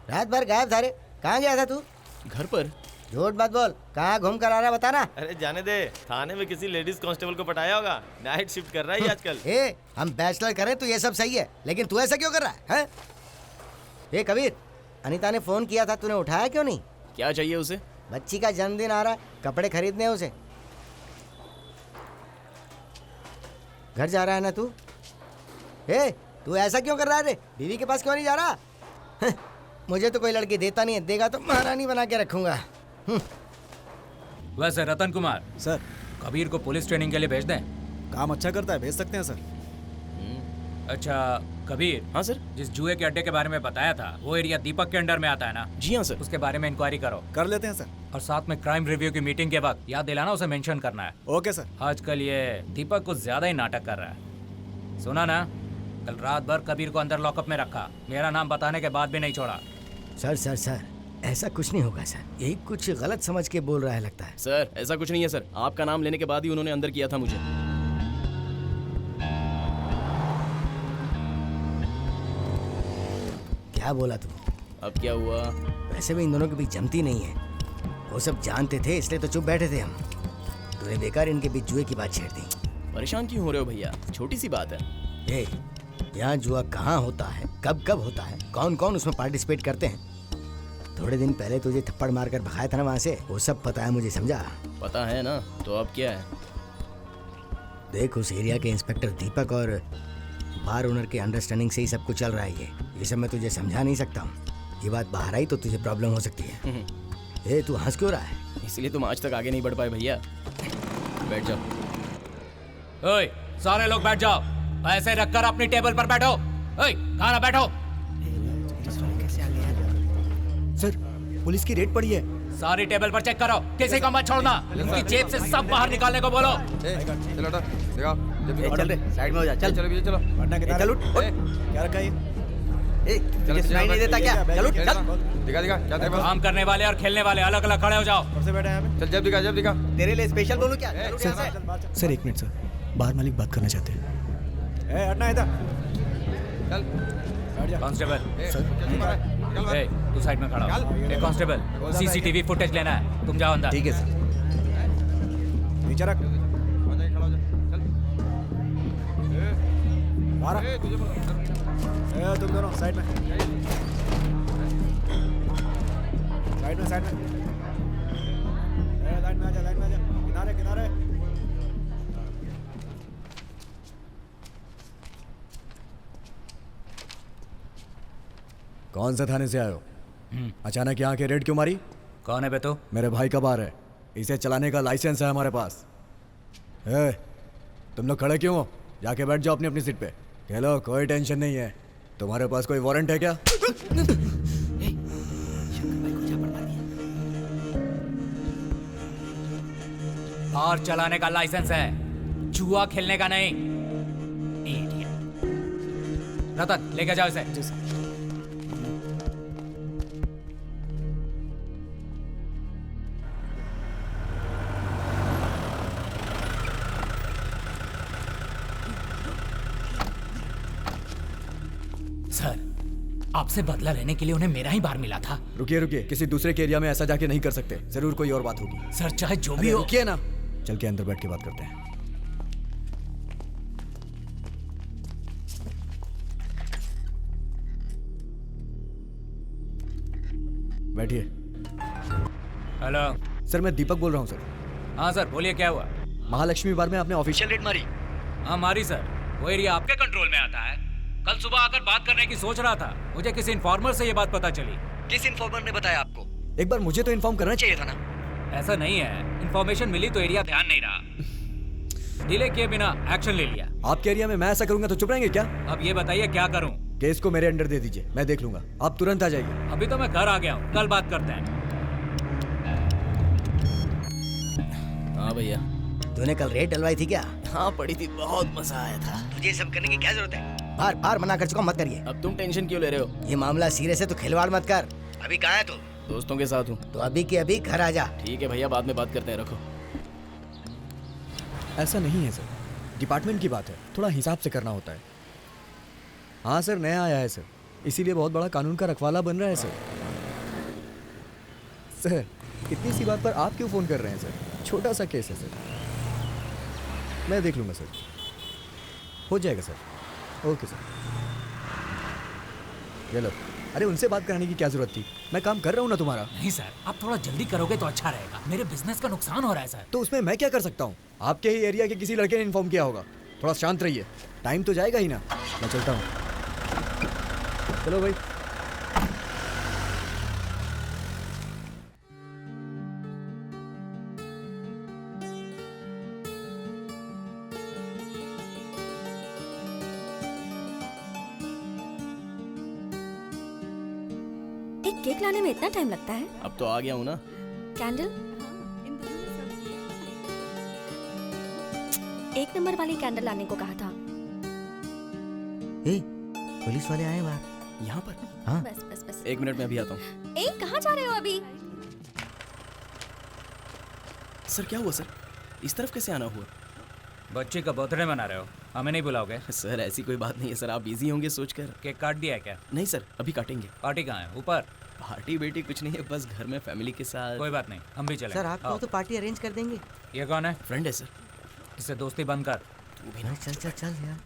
रात भर गायब था रे, कहाँ गया था तू? घर पर। झूठ मत बोल, कहाँ घूम कर आ रहा बताना। अरे जाने दे, थाने में किसी लेडीज कांस्टेबल को पटाया होगा, नाइट शिफ्ट कर रहा है ये आजकल। ए, हम बैचलर करें तो ये सब सही है, लेकिन तू ऐसा क्यों कर रहा है? ए कबीर, अनीता ने फोन किया था, तूने उठाया क्यों नहीं? क्या चाहिए उसे? बच्ची का जन्मदिन आ रहा है, कपड़े खरीदने हैं उसे। घर जा रहा है ना तू? ए, तू ऐसा क्यों कर रहा है रे? बीवी के पास क्यों नहीं जा रहा? मुझे तो कोई लड़की देता नहीं है, देगा तो महारानी बना के रखूंगा। वैसे रतन कुमार सर, कबीर को पुलिस ट्रेनिंग के लिए भेज दें? काम अच्छा करता है, भेज सकते हैं सर। अच्छा कबीर, हाँ सर। जिस जुए के अड्डे के बारे में बताया था वो एरिया दीपक के अंडर में आता है ना? जी हाँ सर। उसके बारे में इंक्वायरी करो। कर लेते हैं सर। और साथ में क्राइम रिव्यू की मीटिंग के वक्त याद दिलाना, उसे मेंशन करना है। Okay sir. आजकल ये दीपक कुछ ज्यादा ही नाटक कर रहा है। सुना ना, कल रात भर कबीर को अंदर लॉकअप में रखा, मेरा नाम बताने के बाद भी नहीं छोड़ा। सर, ऐसा कुछ नहीं होगा सर, यही कुछ गलत समझ के बोल रहा है लगता है। सर ऐसा कुछ नहीं है सर, आपका नाम लेने के बाद ही उन्होंने अंदर किया था मुझे। क्या बोला तू? अब क्या हुआ? वैसे भी इन दोनों के बीच जमती नहीं है, वो सब जानते थे इसलिए तो चुप बैठे थे हम। तूने बेकार इनके बीच जुए की बात छेड़ दी। परेशान क्यों हो रहे हो भैया, छोटी सी बात है। ए, यहाँ जुआ कहाँ होता है, कब कब होता है, कौन कौन उसमें पार्टिसिपेट करते हैं? थोड़े दिन पहले तुझे थप्पड़ मारकर भगाया था ना वहाँ से, वो सब पता है मुझे, समझा? पता है ना, तो अब क्या है? देख, उस एरिया के इंस्पेक्टर दीपक और बार ओनर के अंडरस्टैंडिंग से ही सब कुछ चल रहा है। ये सब मैं तुझे समझा नहीं सकता हूँ। ये बात बाहर आई तो तुझे प्रॉब्लम हो सकती है। ए, तू हंस क्यों रहा है? इसलिए तुम आज तक आगे नहीं बढ़ पाए भैया। बैठ जाओ। ओए, सारे लोग बैठ जाओ, ऐसे रखकर अपनी टेबल पर बैठो। ओए, खाना बैठो। सर, पुलिस की रेड पड़ी है। सारी टेबल पर चेक करो, किसी को मत छोड़ना। इनकी जेब से सब बाहर निकालने को बोलो। चल रे, साइड में हो जा, चल। चलो वरना कितना चल उठ। क्या रखा है ये? ए, तुझे सुनाई नहीं देता क्या? चल उठ, चल। दिखा क्या तेरे पास? काम करने वाले और खेलने वाले अलग अलग खड़े हो जाओ। कब से बैठे हैं यहाँ पे? चल जब दिखा। तेरे लिए स्पेशल बोलूं क्या? चल उठ यहाँ से। सर एक मिनट सर, बाहर मालिक बात करना चाहते हैं। ए, हटना है इधर। चल बैठ जा। कांस्टेबल, ए, तू साइड में खड़ा हो। ए, कांस्टेबल, सीसीटीवी फुटेज लेना है, तुम जाओ अंदर। ठीक है सर। नीचे रख। बाहर। ए, तुम दोनों साइड में। साइड में। ए, लाइन में आ जा। किनारे। कौन से थाने से आए हो? अचानक यहाँ के रेड क्यों मारी? कौन है बे तू? मेरे भाई का बार है, इसे चलाने का लाइसेंस है हमारे पास। ए, तुम लोग खड़े क्यों हो? जाके बैठ जाओ अपनी अपनी सीट पे। खेलो, कोई टेंशन नहीं है। तुम्हारे पास कोई वारंट है क्या? और चलाने का लाइसेंस है, जुआ खेलने का नहीं। इडियट। रतन, लेके जाओ इसे। सर, आपसे बदला लेने के लिए उन्हें मेरा ही बार मिला था। रुकिए, किसी दूसरे के एरिया में ऐसा जाके नहीं कर सकते। जरूर कोई और बात होगी। सर, चाहे जो भी अरे हो। रुकिए ना, चल के अंदर बैठ के बात करते हैं। बैठिए। हेलो सर, मैं दीपक बोल रहा हूँ सर। हाँ सर, बोलिए क्या हुआ? महालक्ष्मी बार में आपने ऑफिशियल रेड मारी। हाँ मारी सर, वो एरिया आपके कंट्रोल में आता है। कल सुबह आकर बात करने की सोच रहा था, मुझे किसी इन्फॉर्मर से ये बात पता चली। किस इन्फॉर्मर ने बताया आपको? एक बार मुझे तो इन्फॉर्म करना चाहिए था ना। ऐसा नहीं है, इन्फॉर्मेशन मिली तो एरिया ध्यान नहीं रहा, डिले किए बिना एक्शन ले लिया। आपके एरिया में मैं ऐसा करूंगा तो चुप रहेंगे क्या? अब ये बताइए क्या करूं? केस को मेरे अंडर दे दीजिए, मैं देख लूंगा। आप तुरंत आ जाइए। अभी तो मैं घर आ गया हूँ, कल बात करते हैं। हाँ भैया। तूने कल रेड डलवाई थी क्या? हाँ पड़ी थी, बहुत मजा आया था। तुझे सब करने की क्या जरूरत है? बार बार मना कर चुका, मत करिए। अब तुम टेंशन क्यों ले रहे हो? ये मामला सीरियस है तो खिलवाड़ मत कर। अभी कहाँ है तू? दोस्तों के साथ हूँ। तो अभी के अभी घर आ जा। ठीक है भैया, बाद में बात करते हैं, रखो। ऐसा नहीं है सर, डिपार्टमेंट की बात है, थोड़ा हिसाब से करना होता है। हाँ सर, नया आया है सर, इसीलिए बहुत बड़ा कानून का रखवाला बन रहा है सर। सर इतनी सी बात पर आप क्यों फ़ोन कर रहे हैं सर? छोटा सा केस है सर, मैं देख लूँगा सर, हो जाएगा सर। ओके सर, ये लो। अरे उनसे बात कराने की क्या ज़रूरत थी, मैं काम कर रहा हूँ ना तुम्हारा। नहीं सर, आप थोड़ा जल्दी करोगे तो अच्छा रहेगा, मेरे बिजनेस का नुकसान हो रहा है सर। तो उसमें मैं क्या कर सकता हूँ? आपके ही एरिया के किसी लड़के ने इन्फॉर्म किया होगा। थोड़ा शांत रहिए, टाइम तो जाएगा ही ना। मैं चलता हूँ, चलो भाई। एक केक लाने में इतना टाइम लगता है? अब तो आ गया हूँ ना। कैंडल? एक नंबर वाली कैंडल लाने को कहा था। ए, पुलिस वाले आए बाहर। यहाँ पर? हाँ। बस बस बस। 1 मिनट में अभी आता हूँ। ए, कहाँ जा रहे हो अभी? सर क्या हुआ सर? इस तरफ कैसे आना हुआ? बच्ची का बर्थडे मना रहे हो, हमें नहीं बुलाओगे? सर ऐसी कोई बात नहीं है सर, आप बिजी होंगे सोचकर। केक काट दिया है क्या? नहीं सर, अभी काटेंगे। पार्टी कहाँ है? ऊपर? पार्टी बेटी कुछ नहीं है, बस घर में फैमिली के साथ। कोई बात नहीं, हम भी चलें। सर आपको तो पार्टी अरेंज कर देंगे। ये कौन है? फ्रेंड है सर। इससे दोस्ती बंद कर। तू भी ना। चल चल चल यार।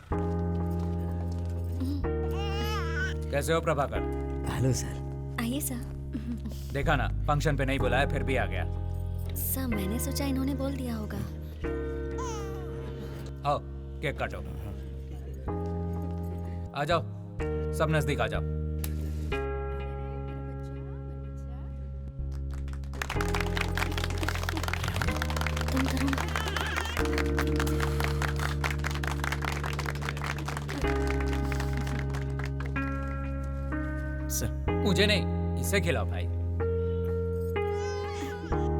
कैसे हो प्रभाकर? Hello sir. आइए सर। देखा ना, फंक्शन पे नहीं बुलाया फिर भी आ गया। सर मैंने सोचा इन्होंने बोल दिया होगा। आओ केक काटो। आ जाओ, सब नजदीक आ जाओ। तुम करो ना। सर मुझे नहीं, इसे खिलाओ भाई।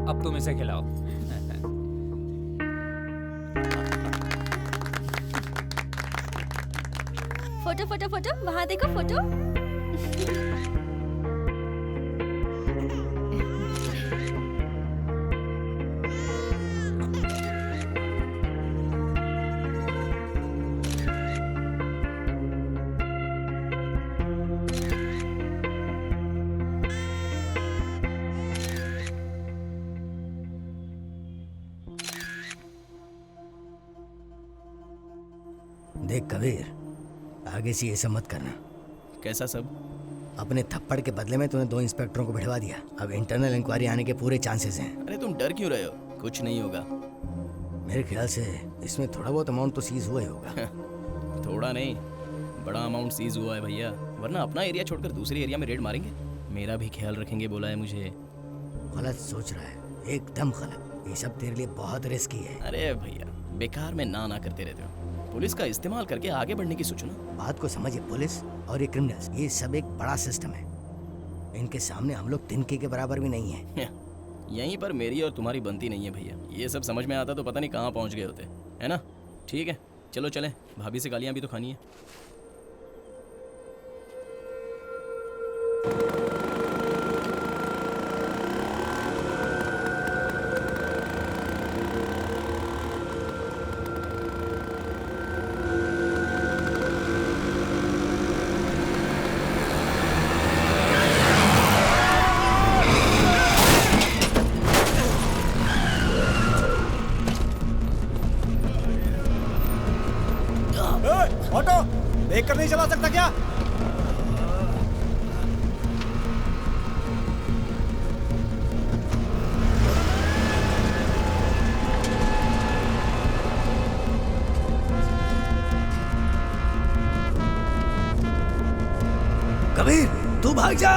अब तुम इसे खिलाओ। फोटो फोटो फोटो, वहाँ देखो फोटो। देख कबीर, आगे से ये सब मत करना। कैसा सब? अपने थप्पड़ के बदले में तूने 2 इंस्पेक्टरों को भिड़वा दिया। अब इंटरनल इंक्वायरी आने के पूरे चांसेस हैं। अरे तुम डर क्यों रहे हो? कुछ नहीं होगा। मेरे ख्याल से इसमें थोड़ा बहुत अमाउंट तो सीज हुआ ही होगा। थोड़ा नहीं, बड़ा अमाउंट सीज हुआ है भैया, वरना अपना एरिया छोड़कर दूसरे एरिया में रेड मारेंगे। मेरा भी ख्याल रखेंगे बोला है मुझे। गलत सोच रहा है, एकदम गलत। ये सब तेरे लिए बहुत रिस्की है। अरे भैया, बेकार में ना करते रहते हो। पुलिस का इस्तेमाल करके आगे बढ़ने की सोचो ना। बात को समझिए, पुलिस और ये क्रिमिनल्स, ये सब एक बड़ा सिस्टम है। इनके सामने हम लोग तिनके के बराबर भी नहीं है। यहीं पर मेरी और तुम्हारी बनती नहीं है भैया। ये सब समझ में आता तो पता नहीं कहाँ पहुँच गए होते, है ना? ठीक है चलो चलें, भाभी से गालियाँ भी तो खानी है। ऑटो देख कर नहीं चला सकता क्या? कबीर तू भाग जा।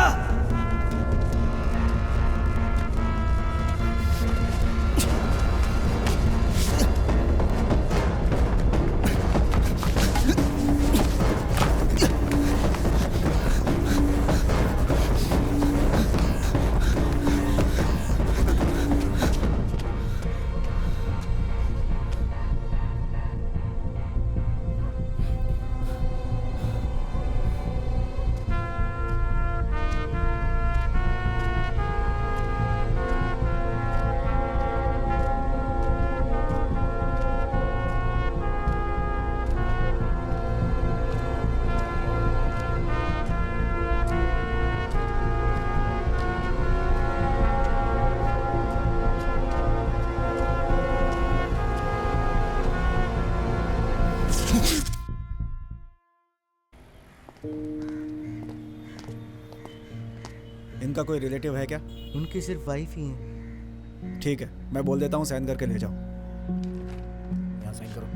उनका कोई रिलेटिव है क्या? उनकी सिर्फ वाइफ ही है। ठीक है, मैं बोल देता हूँ, साइन करके ले जाओ। यहाँ साइन करो।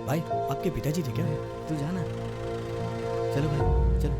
भाई आपके पिताजी थे क्या? तू जाना। चलो भाई चलो।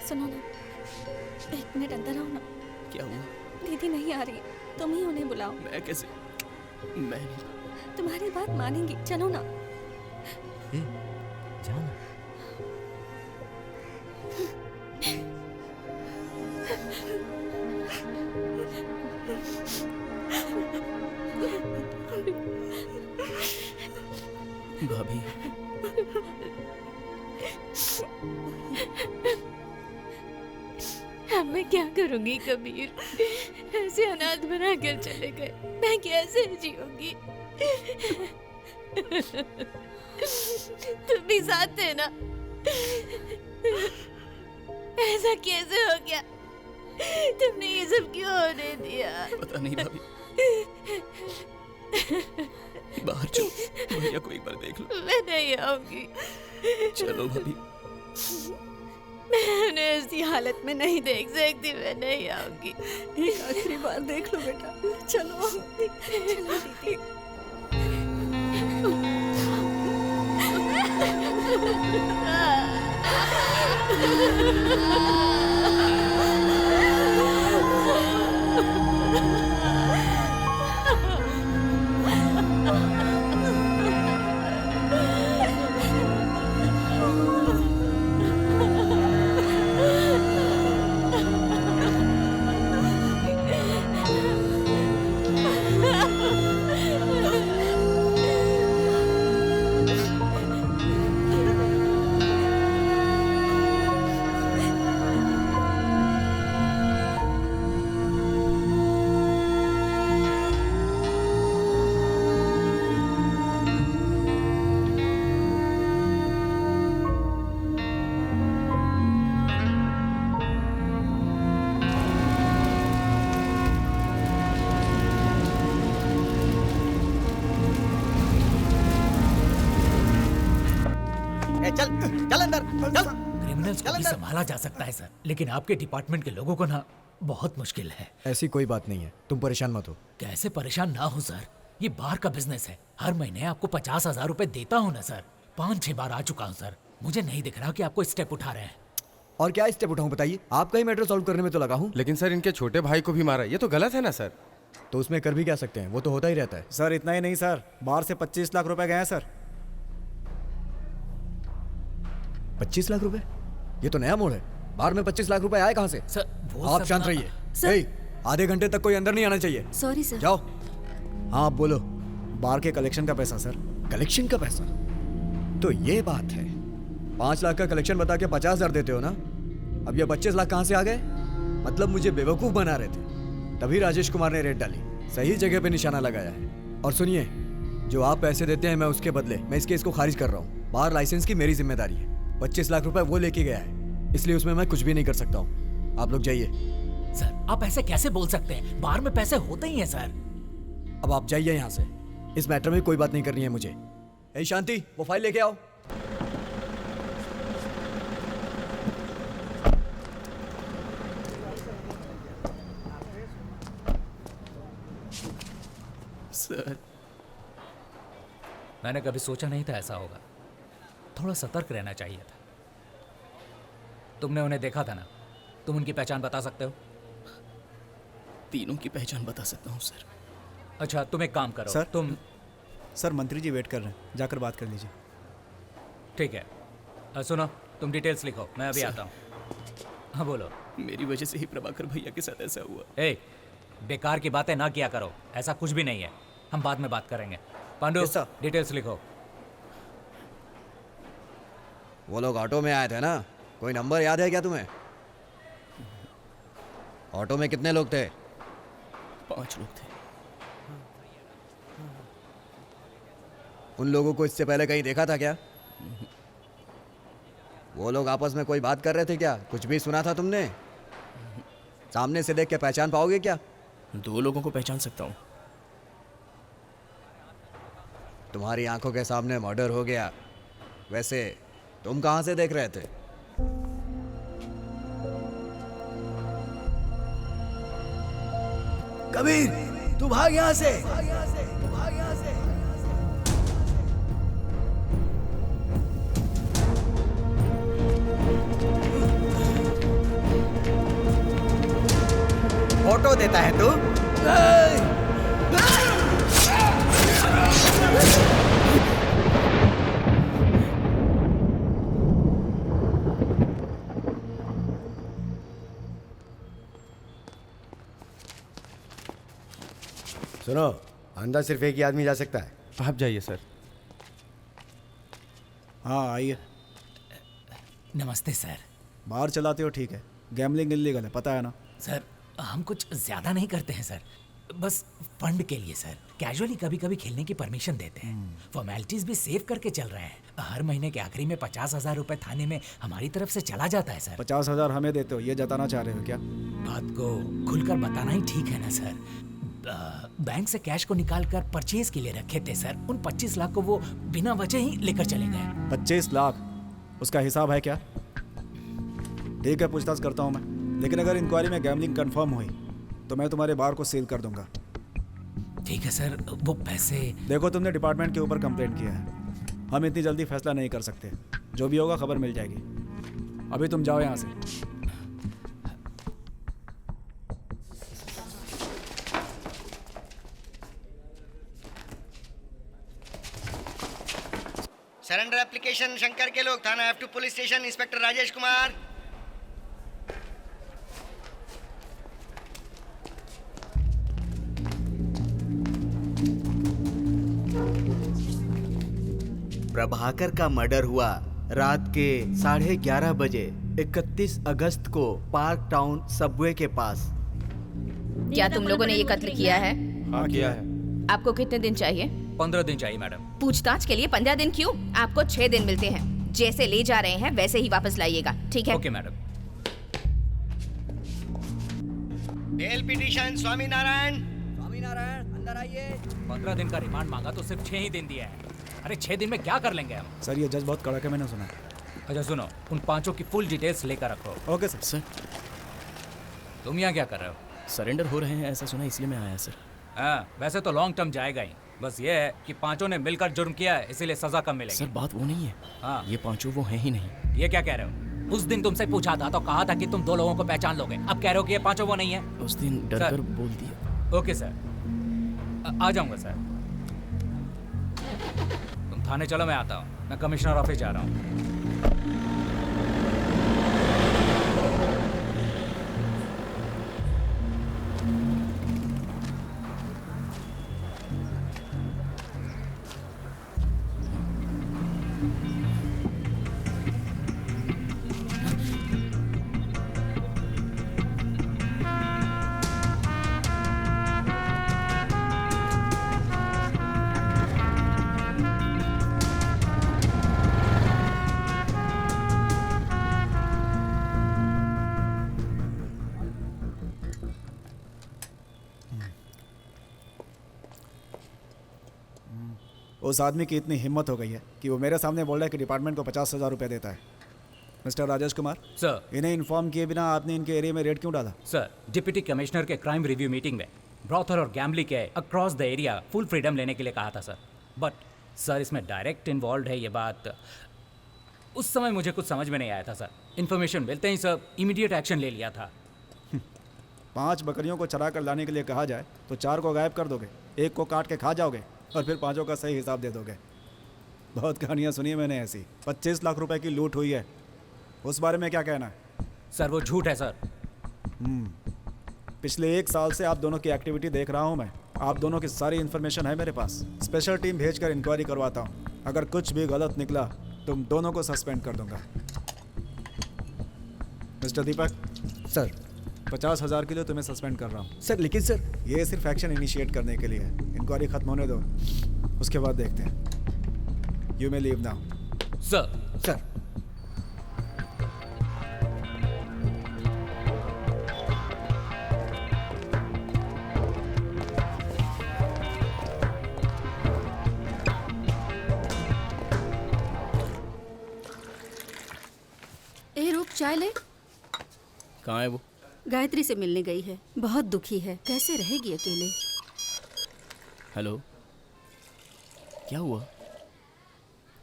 सुनो ना, एक मिनट अंदर आओ ना। क्या हुआ? दीदी नहीं आ रही, तुम ही उन्हें बुलाओ। मैं कैसे? मैं नहीं। तुम्हारी बात मानेंगी, चलो ना। ए, जाना। भाभी, अब मैं क्या करूंगी कबीर? ऐसे अनाथ बना कर चले गए, मैं कैसे जीऊंगी? तुम भी साथ थे ना? ऐसा कैसे हो गया? तुमने ये सब क्यों होने दिया? पता नहीं भाभी। बाहर चलो, भैया को एक बार देख लो। मैं नहीं आऊंगी। चलो भाभी। मैं उन्हें ऐसी हालत में नहीं देख सकती, मैं नहीं आऊंगी। एक आखिरी बार देख लो बेटा, चलो। चलो दीदी। चल चल अंदर चल। क्रिमिनल्स को भी संभाला जा सकता है सर, लेकिन आपके डिपार्टमेंट के लोगों को ना बहुत मुश्किल है। ऐसी कोई बात नहीं है, तुम परेशान मत हो। कैसे परेशान ना हो सर, ये बार का बिजनेस है। हर महीने आपको 50,000 रुपए देता हूँ ना सर। 5-6 बार आ चुका हूँ सर। मुझे नहीं दिख रहा कि आपको स्टेप उठा रहे हैं। और क्या स्टेप उठाऊं बताइए? आपका ही मैटर सॉल्व करने में तो लगा हूँ। लेकिन सर इनके छोटे भाई को भी मारा, ये तो गलत है ना सर। तो उसमें कर भी क्या सकते हैं, वो तो होता ही रहता है। सर इतना ही नहीं सर, बाहर से 25 लाख रुपए गए हैं सर। 25 लाख रुपए? ये तो नया मोड़ है। बाहर में 25 लाख रुपए आए कहाँ से? सर वो आप सब शांत ना- रहिए। सर। ए, आधे घंटे तक कोई अंदर नहीं आना चाहिए। Sorry sir. जाओ। हाँ आप बोलो। बाहर के कलेक्शन का पैसा सर। कलेक्शन का पैसा? तो ये बात है, 5 लाख का कलेक्शन बता के 50,000 देते हो ना। अब ये 25 लाख कहाँ से आ गए? मतलब मुझे बेवकूफ़ बना रहे थे, तभी राजेश कुमार ने रेड डाली। सही जगह पे निशाना लगाया है। और सुनिए, जो आप पैसे देते हैं मैं उसके बदले मैं इस केस को खारिज कर रहा हूँ। बाहर लाइसेंस की मेरी जिम्मेदारी है। 25 लाख रुपए वो लेके गया है, इसलिए उसमें मैं कुछ भी नहीं कर सकता हूँ। आप लोग जाइए। सर आप ऐसे कैसे बोल सकते हैं? बाहर में पैसे होते ही हैं सर। अब आप जाइए यहाँ से। इस मैटर में कोई बात नहीं करनी है मुझे। ए शांति, वो फाइल लेके आओ। सर, मैंने कभी सोचा नहीं था ऐसा होगा। थोड़ा सतर्क रहना चाहिए था। तुमने उन्हें देखा था ना, तुम उनकी पहचान बता सकते हो? तीनों की पहचान बता सकता हूँ सर। अच्छा, तुम एक काम करो। सर, तुम सर मंत्री जी वेट कर रहे हैं, जाकर बात कर लीजिए। ठीक है। सुनो, तुम डिटेल्स लिखो, मैं अभी सर। आता हूँ। हाँ बोलो। मेरी वजह से ही प्रभाकर भैया के साथ ऐसा हुआ। ए, बेकार की बातें ना किया करो, ऐसा कुछ भी नहीं है। हम बाद में बात करेंगे। Pandu, Yes, sir. डिटेल्स लिखो। वो लोग ऑटो में आए थे ना, कोई नंबर याद है क्या तुम्हें? ऑटो में कितने लोग थे? 5 लोग थे। उन लोगों को इससे पहले कहीं देखा था क्या? वो लोग आपस में कोई बात कर रहे थे क्या? कुछ भी सुना था तुमने? सामने से देख के पहचान पाओगे क्या? 2 लोगों को पहचान सकता हूँ। तुम्हारी आंखों के सामने मर्डर हो गया। वैसे तुम कहां से देख रहे थे? कबीर, तू भाग यहाँ से। फोटो देता है तू? सुनो, अंदर सिर्फ एक ही आदमी जा सकता है। आप जाइए सर। हाँ आइए। नमस्ते सर। बाहर चलाते हो ठीक है, गैमलिंग इलीगल है, पता है ना? सर, हम कुछ ज्यादा नहीं करते हैं सर, बस फंड के लिए सर। कैजुअली कभी कभी खेलने की परमिशन देते हैं। फॉर्मेलिटीज भी सेव करके चल रहे हैं। हर महीने के आखिरी में 50,000 रुपए थाने में हमारी तरफ से चला जाता है सर। 50,000 हमें देते हो, ये जताना चाह रहे हो क्या? बात को खुलकर बताना ही ठीक है ना सर। बैंक से कैश को निकाल कर परचेज के लिए रखे थे सर। उन 25 लाख को वो बिना वजह ही लेकर चले गए। 25 लाख? उसका हिसाब है क्या? ठीक है, पूछताछ करता हूँ मैं, लेकिन अगर इंक्वायरी में गैमलिंग कंफर्म हुई तो मैं तुम्हारे बार को सील कर दूंगा। ठीक है सर, वो पैसे। देखो, तुमने डिपार्टमेंट के ऊपर कंप्लेंट किया है, हम इतनी जल्दी फैसला नहीं कर सकते। जो भी होगा खबर मिल जाएगी। अभी तुम जाओ यहाँ से। सरेंडर एप्लीकेशन शंकर के लोग, थाना F2 police station, inspector Rajesh Kumar. Prabhakar का मर्डर हुआ रात के 11:30 बजे 31 अगस्त को पार्क टाउन सबवे के पास। क्या तुम लोगों ने ये कत्ल किया है? हाँ किया है। आपको कितने दिन चाहिए? 15 दिन चाहिए मैडम। पूछताछ के लिए 15 दिन क्यों? आपको 6 दिन मिलते हैं। जैसे ले जा रहे हैं वैसे ही वापस लाइएगा, ठीक है? Okay madam. Bail petition Swaminarayan. Swaminarayan, अंदर आइए। 15 दिन का रिमांड मांगा तो सिर्फ 6 ही दिन दिया है। अरे 6 दिन में क्या कर लेंगे हम? सर, ये जज बहुत कड़क है, मैंने सुना। अच्छा सुनो, उन 5 की फुल डिटेल्स लेकर रखो। Okay sir. सर, तुम यहाँ क्या कर रहे हो? सरेंडर हो रहे हैं ऐसा सुना, इसलिए मैं आया सर। हाँ, वैसे तो लॉन्ग टर्म जाएगा ही। बस ये है कि 5 ने मिलकर जुर्म किया है, इसीलिए सजा कम मिलेगी। सर, बात वो नहीं है। हाँ। ये 5 वो हैं ही नहीं। ये क्या कह रहे हो? उस दिन तुमसे पूछा था तो कहा था कि तुम 2 लोगों को पहचान लोगे। अब कह रहे हो कि ये 5 वो नहीं है। उस दिन डर सर। कर बोल दिया। ओके सर, आ जाऊंगा सर। तुम थाने चलो, मैं आता हूँ। मैं कमिश्नर ऑफिस जा रहा हूँ। उस आदमी की इतनी हिम्मत हो गई है कि वो मेरे सामने बोल रहा है कि डिपार्टमेंट को 50,000 रुपये देता है। मिस्टर राजेश कुमार सर, इन्हें इन्फॉर्म किए बिना आपने इनके एरिया में रेड क्यों डाला? सर डिप्टी कमिश्नर के क्राइम रिव्यू मीटिंग में ब्रॉथर और गैम्बली के across the area full freedom लेने के लिए कहा था सर। बट सर इसमें डायरेक्ट इन्वॉल्व है ये बात उस समय मुझे कुछ समझ में नहीं आया था सर। इन्फॉर्मेशन मिलते ही सर इमीडिएट एक्शन ले लिया था। 5 बकरियों को चरा कर लाने के लिए कहा जाए तो 4 को गायब कर दोगे, 1 को काट के खा जाओगे और फिर 5 का सही हिसाब दे दोगे। बहुत कहानियाँ सुनी है मैंने ऐसी। 25 लाख रुपए की लूट हुई है, उस बारे में क्या कहना है? सर वो झूठ है सर। पिछले 1 साल से आप दोनों की एक्टिविटी देख रहा हूँ मैं। आप दोनों की सारी इन्फॉर्मेशन है मेरे पास। स्पेशल टीम भेजकर इंक्वायरी करवाता हूँ। अगर कुछ भी गलत निकला तुम दोनों को सस्पेंड कर दूंगा। मिस्टर दीपक सर 50,000 के लिए तुम्हें सस्पेंड कर रहा हूँ। सर लेकिन सर ये सिर्फ एक्शन इनिशिएट करने के लिए है। इंक्वायरी खत्म होने दो, उसके बाद देखते हैं। You may leave now. Sir ए रुक, चाय ले। कहाँ है वो? गायत्री से मिलने गई है, बहुत दुखी है, कैसे रहेगी अकेले। हेलो, क्या हुआ?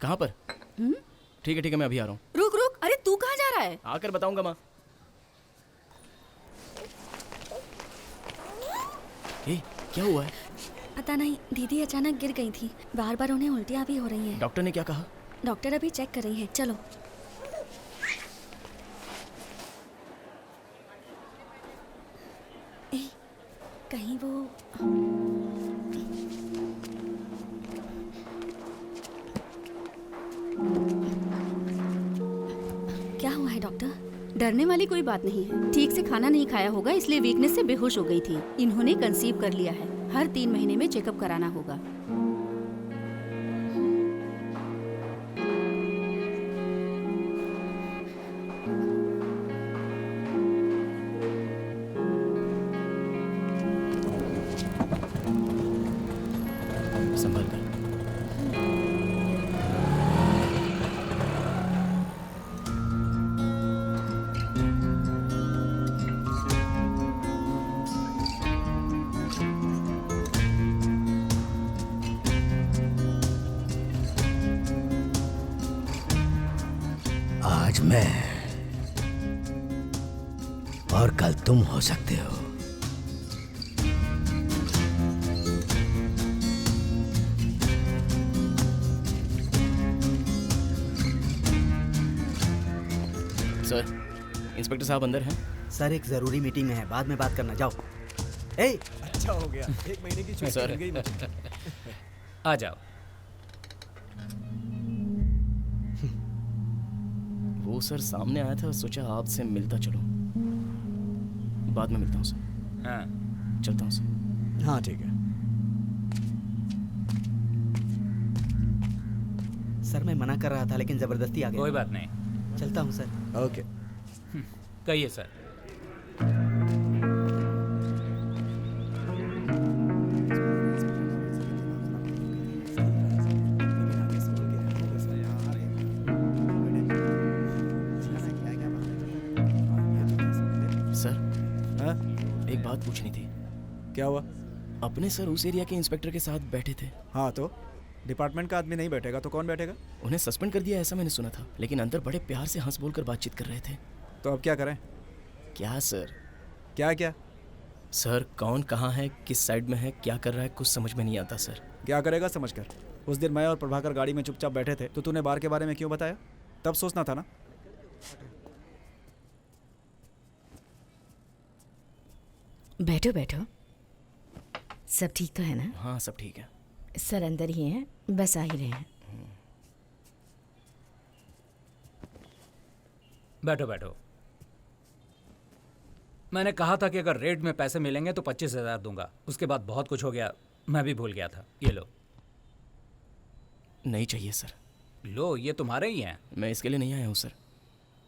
कहाँ पर? ठीक है मैं अभी आ रहा हूँ। रुक रुक, अरे तू कहाँ जा रहा है? आकर बताऊंगा माँ। क्या हुआ है? पता नहीं, दीदी अचानक गिर गई थी। बार बार उन्हें उल्टियाँ भी हो रही हैं। डॉक्टर ने क्या कहा? डॉक्टर अभी चेक कर रही है। चलो। कहीं वो क्या हुआ है डॉक्टर? डरने वाली कोई बात नहीं है। ठीक से खाना नहीं खाया होगा, इसलिए वीकनेस से बेहोश हो गई थी। इन्होंने कंसीव कर लिया है। हर 3 महीने में चेकअप कराना होगा। संभाल कर। आज मैं और कल तुम हो सकते हो। सर, इंस्पेक्टर साहब अंदर हैं? सर एक ज़रूरी मीटिंग में है, बाद में बात करना। जाओ। ए अच्छा हो गया, 1 महीने की छुट्टी सर। मिल गई मुझे। आ जाओ। वो सर सामने आया था, सोचा आपसे मिलता चलूं। बाद में मिलता हूँ सर। हाँ चलता हूँ सर। हाँ ठीक है। सर मैं मना कर रहा था लेकिन ज़बरदस्ती आ गया। कोई बात नहीं, चलता हूँ सर। ओके। कहिए सर। सर, हाँ? एक बात पूछनी थी। क्या हुआ? अपने सर उस एरिया के इंस्पेक्टर के साथ बैठे थे। हाँ तो डिपार्टमेंट का आदमी नहीं बैठेगा तो कौन बैठेगा? उन्हें सस्पेंड कर दिया ऐसा मैंने सुना था, लेकिन अंदर बड़े प्यार से हंस बोल कर बातचीत कर रहे थे। तो अब क्या करें? क्या सर? क्या क्या? सर कौन कहाँ है, किस साइड में है, क्या कर रहा है, कुछ समझ में नहीं आता सर। क्या करेगा समझकर? उस दिन मैं और प्रभाकर गाड़ी में चुपचाप बैठे थे तो तूने बार के बारे में क्यों बताया? तब सोचना था ना। बैठो बैठो। सब ठीक तो है ना? हाँ सब ठीक है। सर अंदर ही हैं, बस आ ही रहे हैं। बैठो बैठो। मैंने कहा था कि अगर रेड में पैसे मिलेंगे तो 25,000 दूंगा। उसके बाद बहुत कुछ हो गया, मैं भी भूल गया था। ये लो। नहीं चाहिए सर। लो, ये तुम्हारे ही हैं। मैं इसके लिए नहीं आया हूँ सर।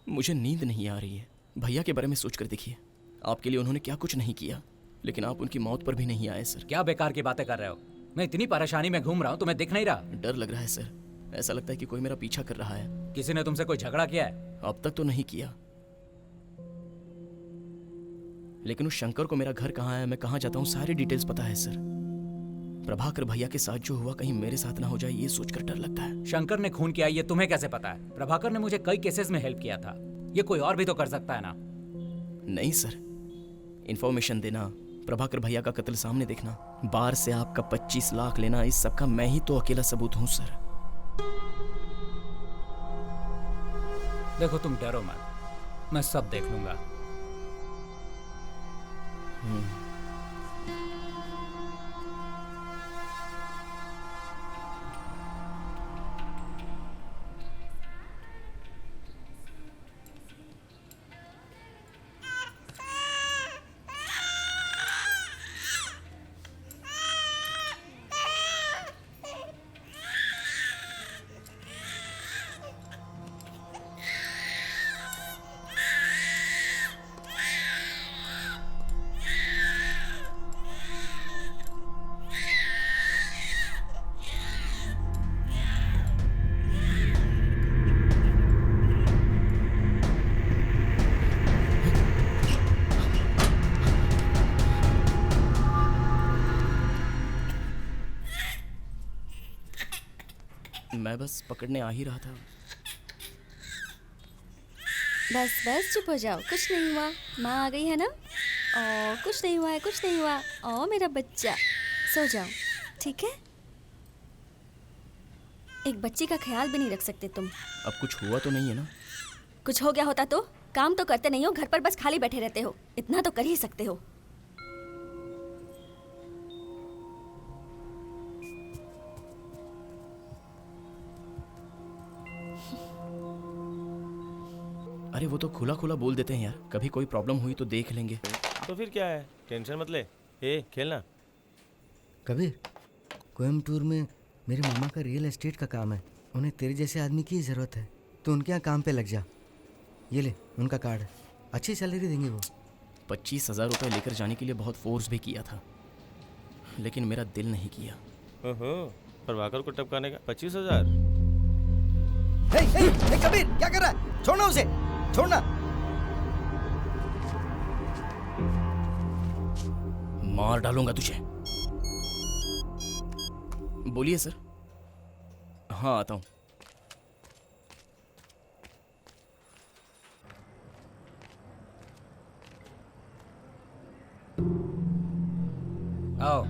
मुझे नींद नहीं आ रही है। भैया के बारे में सोच कर देखिए, आपके लिए उन्होंने क्या कुछ नहीं किया, लेकिन आप उनकी मौत पर भी नहीं आए सर। क्या बेकार की बातें कर रहे हो? मैं इतनी परेशानी में घूम रहा हूँ, तुम्हें दिख नहीं रहा? डर लग रहा है सर, ऐसा लगता है कि कोई मेरा पीछा कर रहा है। किसी ने तुमसे कोई झगड़ा किया है? अब तक तो नहीं किया, लेकिन उस शंकर को मेरा घर कहाँ है, मैं कहाँ जाता हूँ, सारी डिटेल्स पता है सर। प्रभाकर भैया के साथ जो हुआ कहीं मेरे साथ ना हो जाए, ये सोचकर डर लगता है। शंकर ने खून किया ये तुम्हें कैसे पता है? प्रभाकर ने मुझे कई केसेस में हेल्प किया था, ये कोई और भी तो कर सकता है ना? नहीं सर, इंफॉर्मेशन देना, प्रभाकर भैया का कत्ल सामने देखना, बार से आपका 25 लाख लेना, इस सब का मैं ही तो अकेला सबूत हूँ सर। देखो तुम डरो मत, मैं सब देख लूंगा। मैं बस पकड़ने आ ही रहा था। बस बस चुप हो जाओ, कुछ नहीं हुआ। माँ आ गई है ना? ओ कुछ नहीं हुआ है, कुछ नहीं हुआ। ओ मेरा बच्चा, सो जाओ, ठीक है? एक बच्ची का ख्याल भी नहीं रख सकते तुम। अब कुछ हुआ तो नहीं है ना? कुछ हो गया होता तो? काम तो करते नहीं हो, घर पर बस खाली बैठे रहते हो, इतना तो कर ही सकते हो। अरे वो तो खुला खुला बोल देते हैं यार, कभी कोई प्रॉब्लम हुई तो देख लेंगे। तो फिर क्या है, टेंशन मत ले। ए खेलना। कबीर, कोयम्बटूर में मेरे मामा का रियल एस्टेट का काम है, उन्हें तेरे जैसे आदमी की ज़रूरत है, तो उनके यहाँ काम पे लग जा। ये ले उनका कार्ड, अच्छी सैलरी देंगे वो। 25,000 रुपये लेकर जाने के लिए बहुत फोर्स भी किया था, लेकिन मेरा दिल नहीं किया। ओहो, प्रभाकर को टपकाने का 25,000। कबीर क्या कर रहा है? छोड़ना उसे, छोड़ना। मार डालूंगा तुझे। बोलिए सर। हाँ आता हूँ। आओ।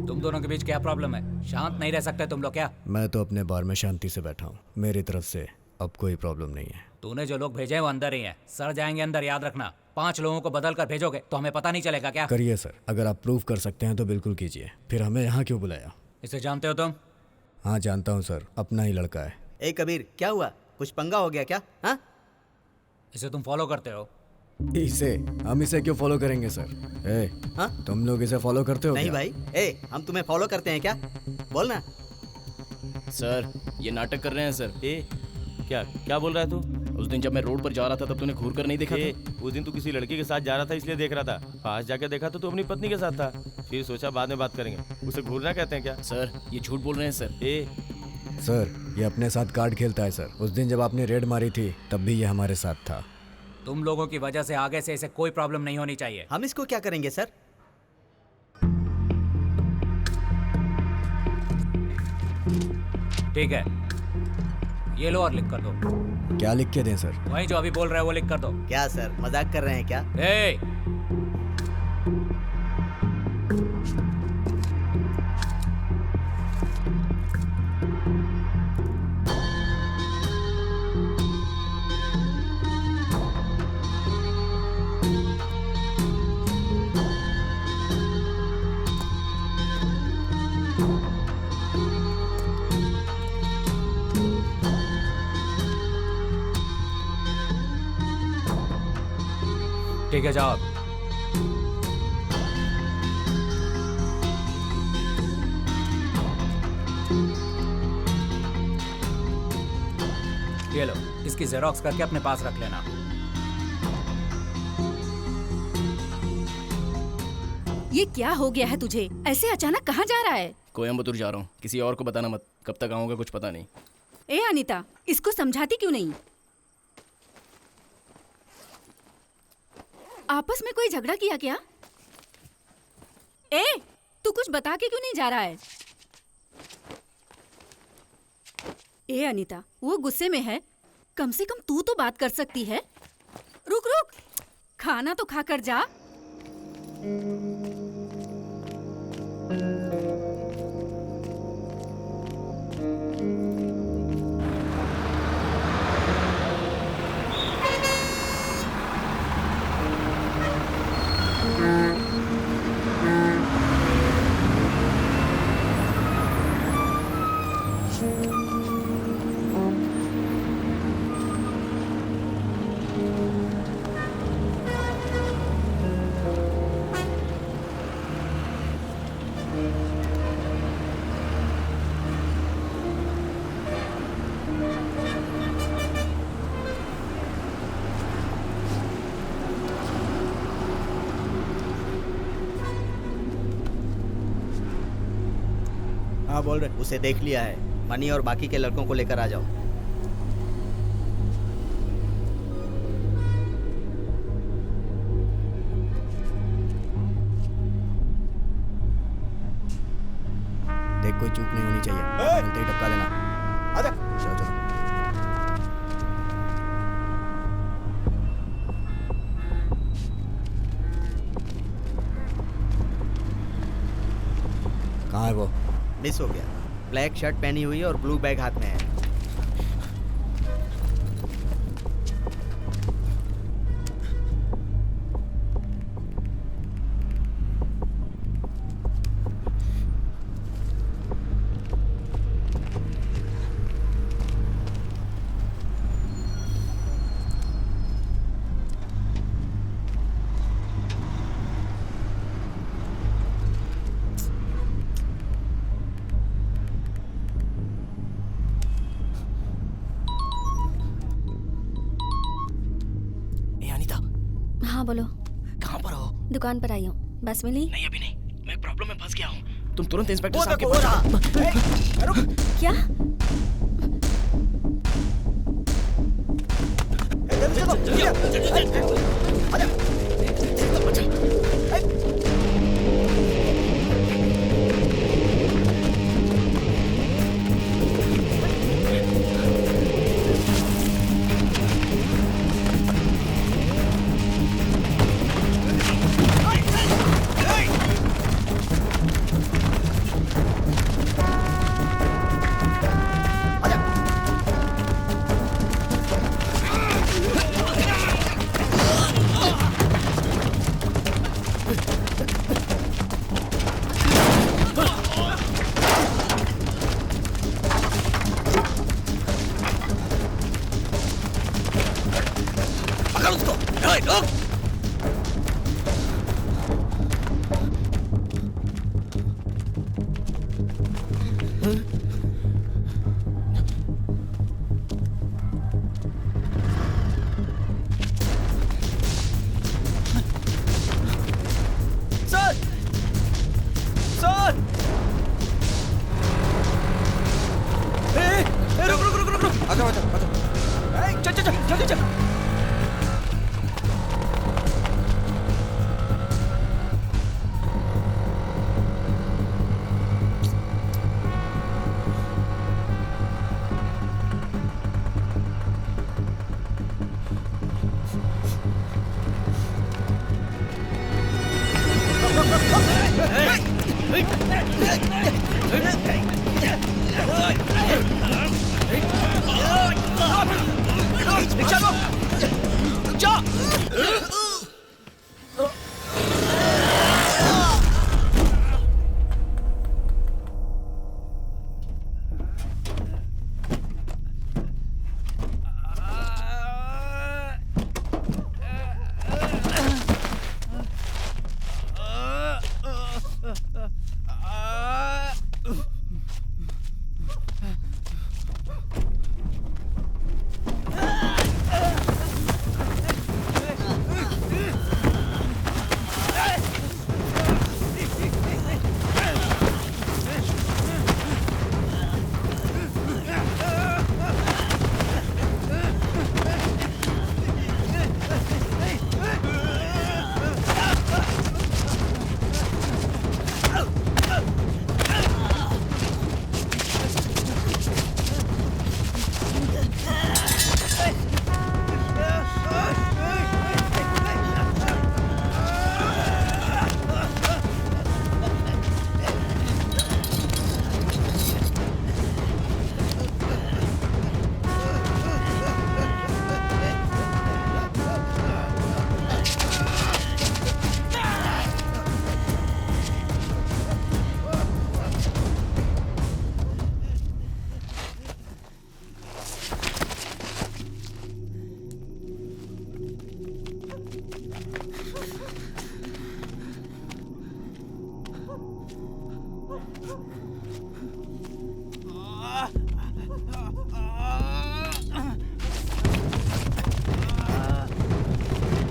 तुम दोनों के बीच क्या प्रॉब्लम है? शांत नहीं रह सकते तुम लोग क्या? मैं तो अपने बार में शांति से बैठा हूँ, मेरी तरफ से अब कोई प्रॉब्लम नहीं है। तूने जो लोग भेजे हैं वो अंदर ही हैं, सड़ जाएंगे अंदर, याद रखना। 5 लोगों को बदल कर भेजोगे तो हमें पता नहीं चलेगा क्या? करिए सर, अगर आप प्रूव कर सकते हैं तो बिल्कुल कीजिए। फिर हमें यहाँ क्यों बुलाया? इसे जानते हो तुम? हाँ जानता हूँ सर, अपना ही लड़का है। ए कबीर, क्या हुआ? कुछ पंगा हो गया क्या? हाँ, इसे तुम फॉलो करते हो? इसे? हम इसे क्यों फॉलो करेंगे सर? ए, हाँ? तुम लोग इसे फॉलो करते हो नहीं क्या? भाई, ए हम तुम्हें फॉलो करते हैं क्या? बोलना। सर ये नाटक कर रहे हैं सर। ए क्या क्या बोल रहा है तू? उस दिन जब मैं रोड पर जा रहा था तब तूने घूर कर नहीं देखा था? उस दिन तू किसी लड़की के साथ जा रहा था इसलिए देख रहा था। पास जाके देखा तो तू अपनी पत्नी के साथ था, फिर सोचा बाद में बात करेंगे। उसे घूरना कहते हैं क्या? सर ये झूठ बोल रहे हैं सर। सर ये अपने साथ कार्ड खेलता है सर। उस दिन जब आपने रेड मारी थी तब भी ये हमारे साथ था। तुम लोगों की वजह से आगे से इसे कोई प्रॉब्लम नहीं होनी चाहिए। हम इसको क्या करेंगे सर? ठीक है, ये लो और लिख कर दो। क्या लिख के दें सर? वही जो अभी बोल रहे हो वो लिख कर दो। क्या सर, मजाक कर रहे हैं क्या? ए! ठीक है जाओ अब। ये लो, इसकी जेरोक्स करके अपने पास रख लेना। ये क्या हो गया है तुझे? ऐसे अचानक कहाँ जा रहा है? कोयम्बतूर जा रहा हूँ, किसी और को बताना मत। कब तक आऊँगा कुछ पता नहीं। ए अनीता, इसको समझाती क्यों नहीं? आपस में कोई झगड़ा किया क्या? ए, तू कुछ बता के क्यों नहीं जा रहा है? ए अनीता, वो गुस्से में है, कम से कम तू तो बात कर सकती है। रुक रुक, खाना तो खा कर जा। हाँ बोल रहे। उसे देख लिया है, मनी और बाकी के लड़कों को लेकर आ जाओ। देख कोई चूक नहीं होनी चाहिए, मिलते ही टपका देना। आजा। चलो चलो। कहाँ है वो? मिस हो गया। ब्लैक शर्ट पहनी हुई है और ब्लू बैग हाथ में है। हाँ बोलो। कहाँ पर हो? दुकान पर आई हूँ। बस मिली? नहीं अभी नहीं, मैं प्रॉब्लम में फंस गया हूँ। तुम तुरंत इंस्पेक्टर साहब के पास। क्या?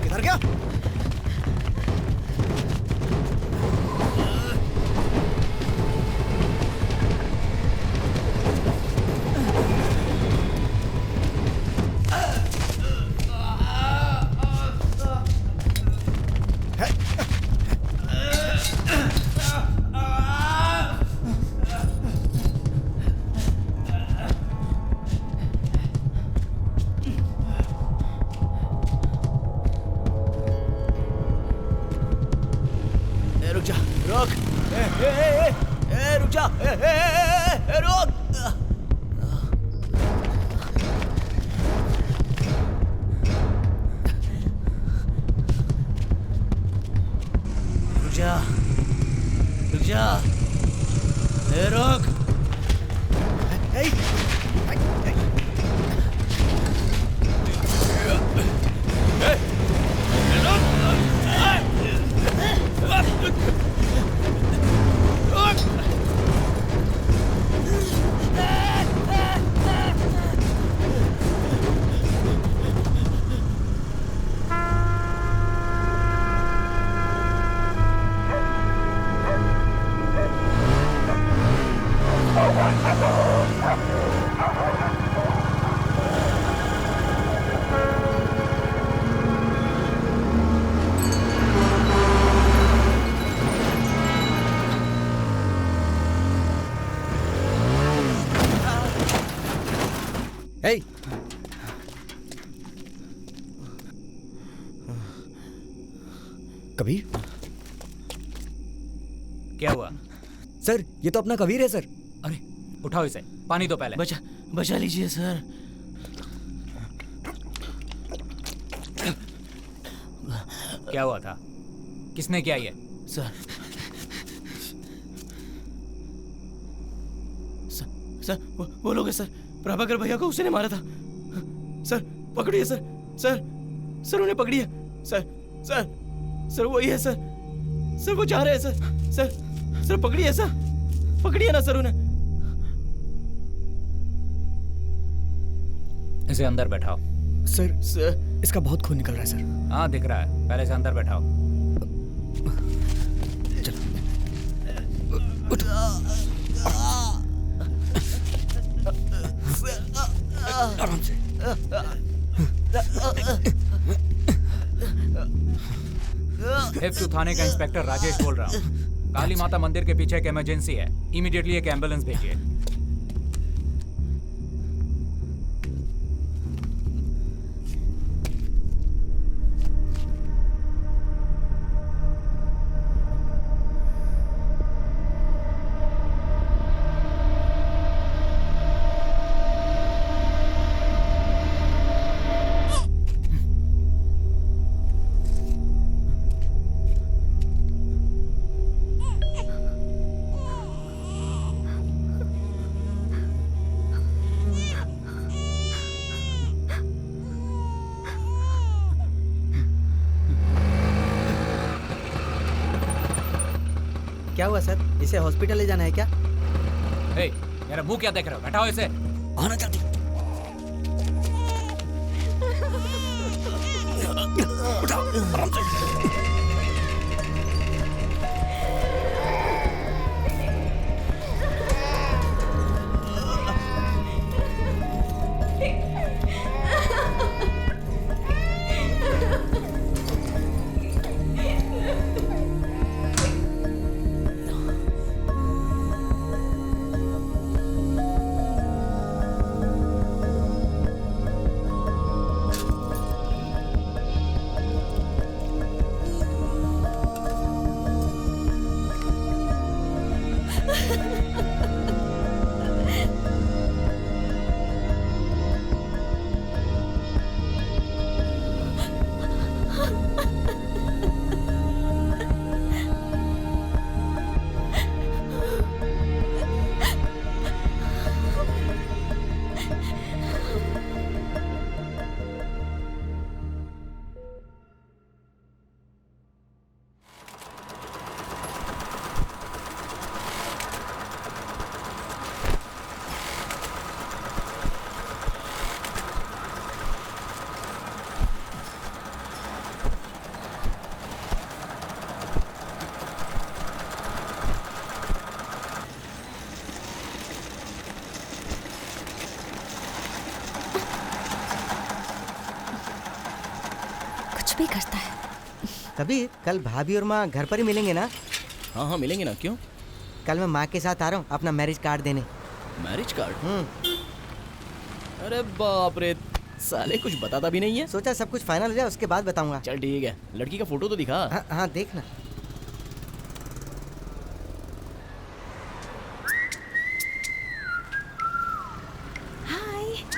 किधर गया? रुक जा, रुक। रुक जा, रुक। रुक जा, रुक जा, रुक। Hey! कबीर? क्या हुआ? सर, ये तो अपना कबीर है सर। अरे उठाओ इसे, पानी दो पहले। बचा लीजिए सर। क्या हुआ था? किसने किया ये? सर वो लोग है सर, प्रभाकर भैया को उसने मारा था। सर पकड़िए सर, सर उन्हें पकड़िए सर वही है सर वो जा रहे हैं सर पकड़िए ना सर उन्हें। इसे अंदर बैठाओ। सर इसका बहुत खून निकल रहा है सर। हाँ दिख रहा है, पहले से अंदर बैठाओ। आराम से। F2 थाने का इंस्पेक्टर राजेश बोल रहा हूँ। काली माता मंदिर के पीछे एक इमरजेंसी है, इमीडिएटली एक एम्बुलेंस भेजिए। क्या हुआ सर? इसे हॉस्पिटल ले जाना है क्या? ए, मेरा मुंह क्या देख रहे हो? बैठाओ इसे। आना जल्दी। उठाओ, आराम से। कुछ भी करता है। कबीर, कल भाभी और माँ घर पर ही मिलेंगे ना? हाँ हाँ मिलेंगे ना, क्यों? कल मैं माँ के साथ आ रहा हूँ अपना मैरिज कार्ड देने। Marriage card? अरे बाप रे, साले कुछ बताता भी नहीं है। सोचा सब कुछ फाइनल हो जाए उसके बाद बताऊंगा। चल ठीक है, लड़की का फोटो तो दिखा। हाँ हाँ देखना।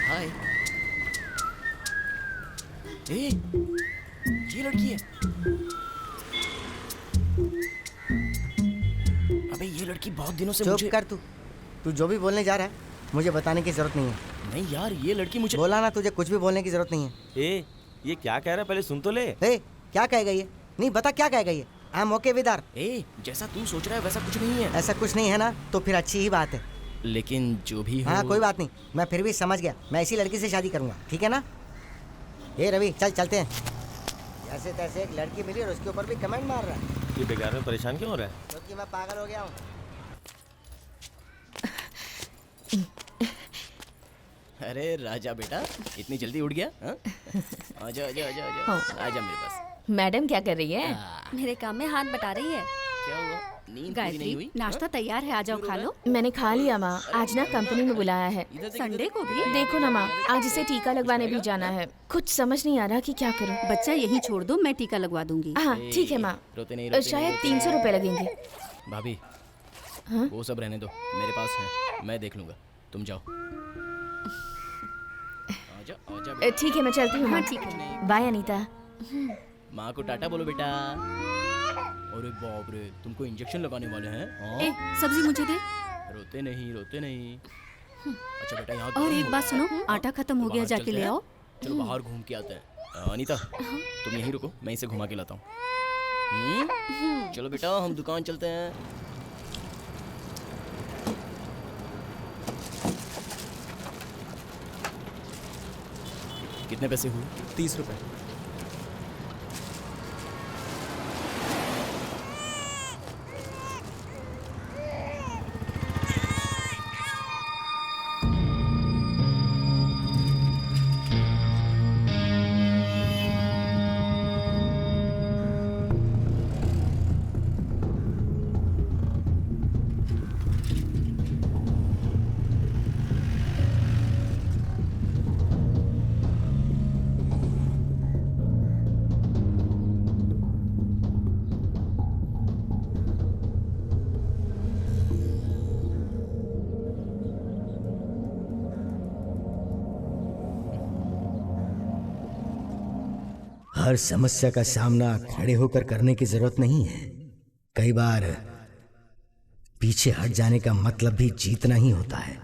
हाय। ए, ये लड़की है। अबे ये लड़की बहुत दिनों से चुप कर तू जो भी बोलने जा रहा है मुझे बताने की जरूरत नहीं है। नहीं यार, ये लड़की मुझे बोला ना, तुझे कुछ भी बोलने की जरूरत नहीं है। ए, ये क्या कह रहा है, पहले सुन तो ले। ए, क्या कहेगा ये? नहीं बता क्या कहेगा ये। I am okay with her. ए, जैसा तू सोच रहा है वैसा कुछ नहीं है। ऐसा कुछ नहीं है ना, तो फिर अच्छी ही बात है। लेकिन जो भी हो। हाँ कोई बात नहीं, मैं फिर भी समझ गया, मैं इसी लड़की से शादी करूंगा, ठीक है ना? ए रवि, चल चलते हैं। जैसे तैसे एक लड़की मिली और उसके ऊपर भी कमेंट मार रहा है। ये बेकार में परेशान क्यों हो रहा है? क्योंकि मैं पागल हो गया हूँ। अरे राजा बेटा, इतनी जल्दी उठ गया? आजा आजा आजा आजा, आजा मेरे पास। मैडम क्या कर रही है? मेरे काम में हाथ बटा रही है। क्या हुआ? नींद पूरी नहीं हुई? गायत्री, नाश्ता तैयार है, आ जाओ खा लो। मैंने खा लिया माँ, आज ना कंपनी में बुलाया है। संडे को भी? देखो ना माँ, आज इसे टीका लगवाने भी जाना है। कुछ समझ नहीं आ रहा कि क्या करूँ। बच्चा यहीं छोड़ दो, मैं टीका लगवा दूंगी। हाँ ठीक है माँ, रोते नहीं, शायद 300 रुपए लगेंगे। भाभी हाँ? वो सब रहने दो, मेरे पास है, मैं देख लूंगा, तुम जाओ। आजा आजा ठीक है मैं चलती हूँ। हाँ ठीक है, बाय अनीता। माँ को टाटा बोलो बेटा। अरे बाप रे, तुमको इंजेक्शन लगाने वाले हैं? ए, सब्जी मुझे दे। रोते नहीं रोते नहीं। अच्छा बेटा यहाँ और एक बात सुनो, आटा खत्म हो गया, जाके ले आओ। चलो बाहर घूम के आते हैं। अनीता तुम यहीं रुको, मैं इसे घुमा के लाता हूँ। चलो बेटा हम दुकान चलते हैं। कितने पैसे हुए? 30 रुपए। हर समस्या का सामना खड़े होकर करने की जरूरत नहीं है। कई बार पीछे हट जाने का मतलब भी जीतना ही होता है।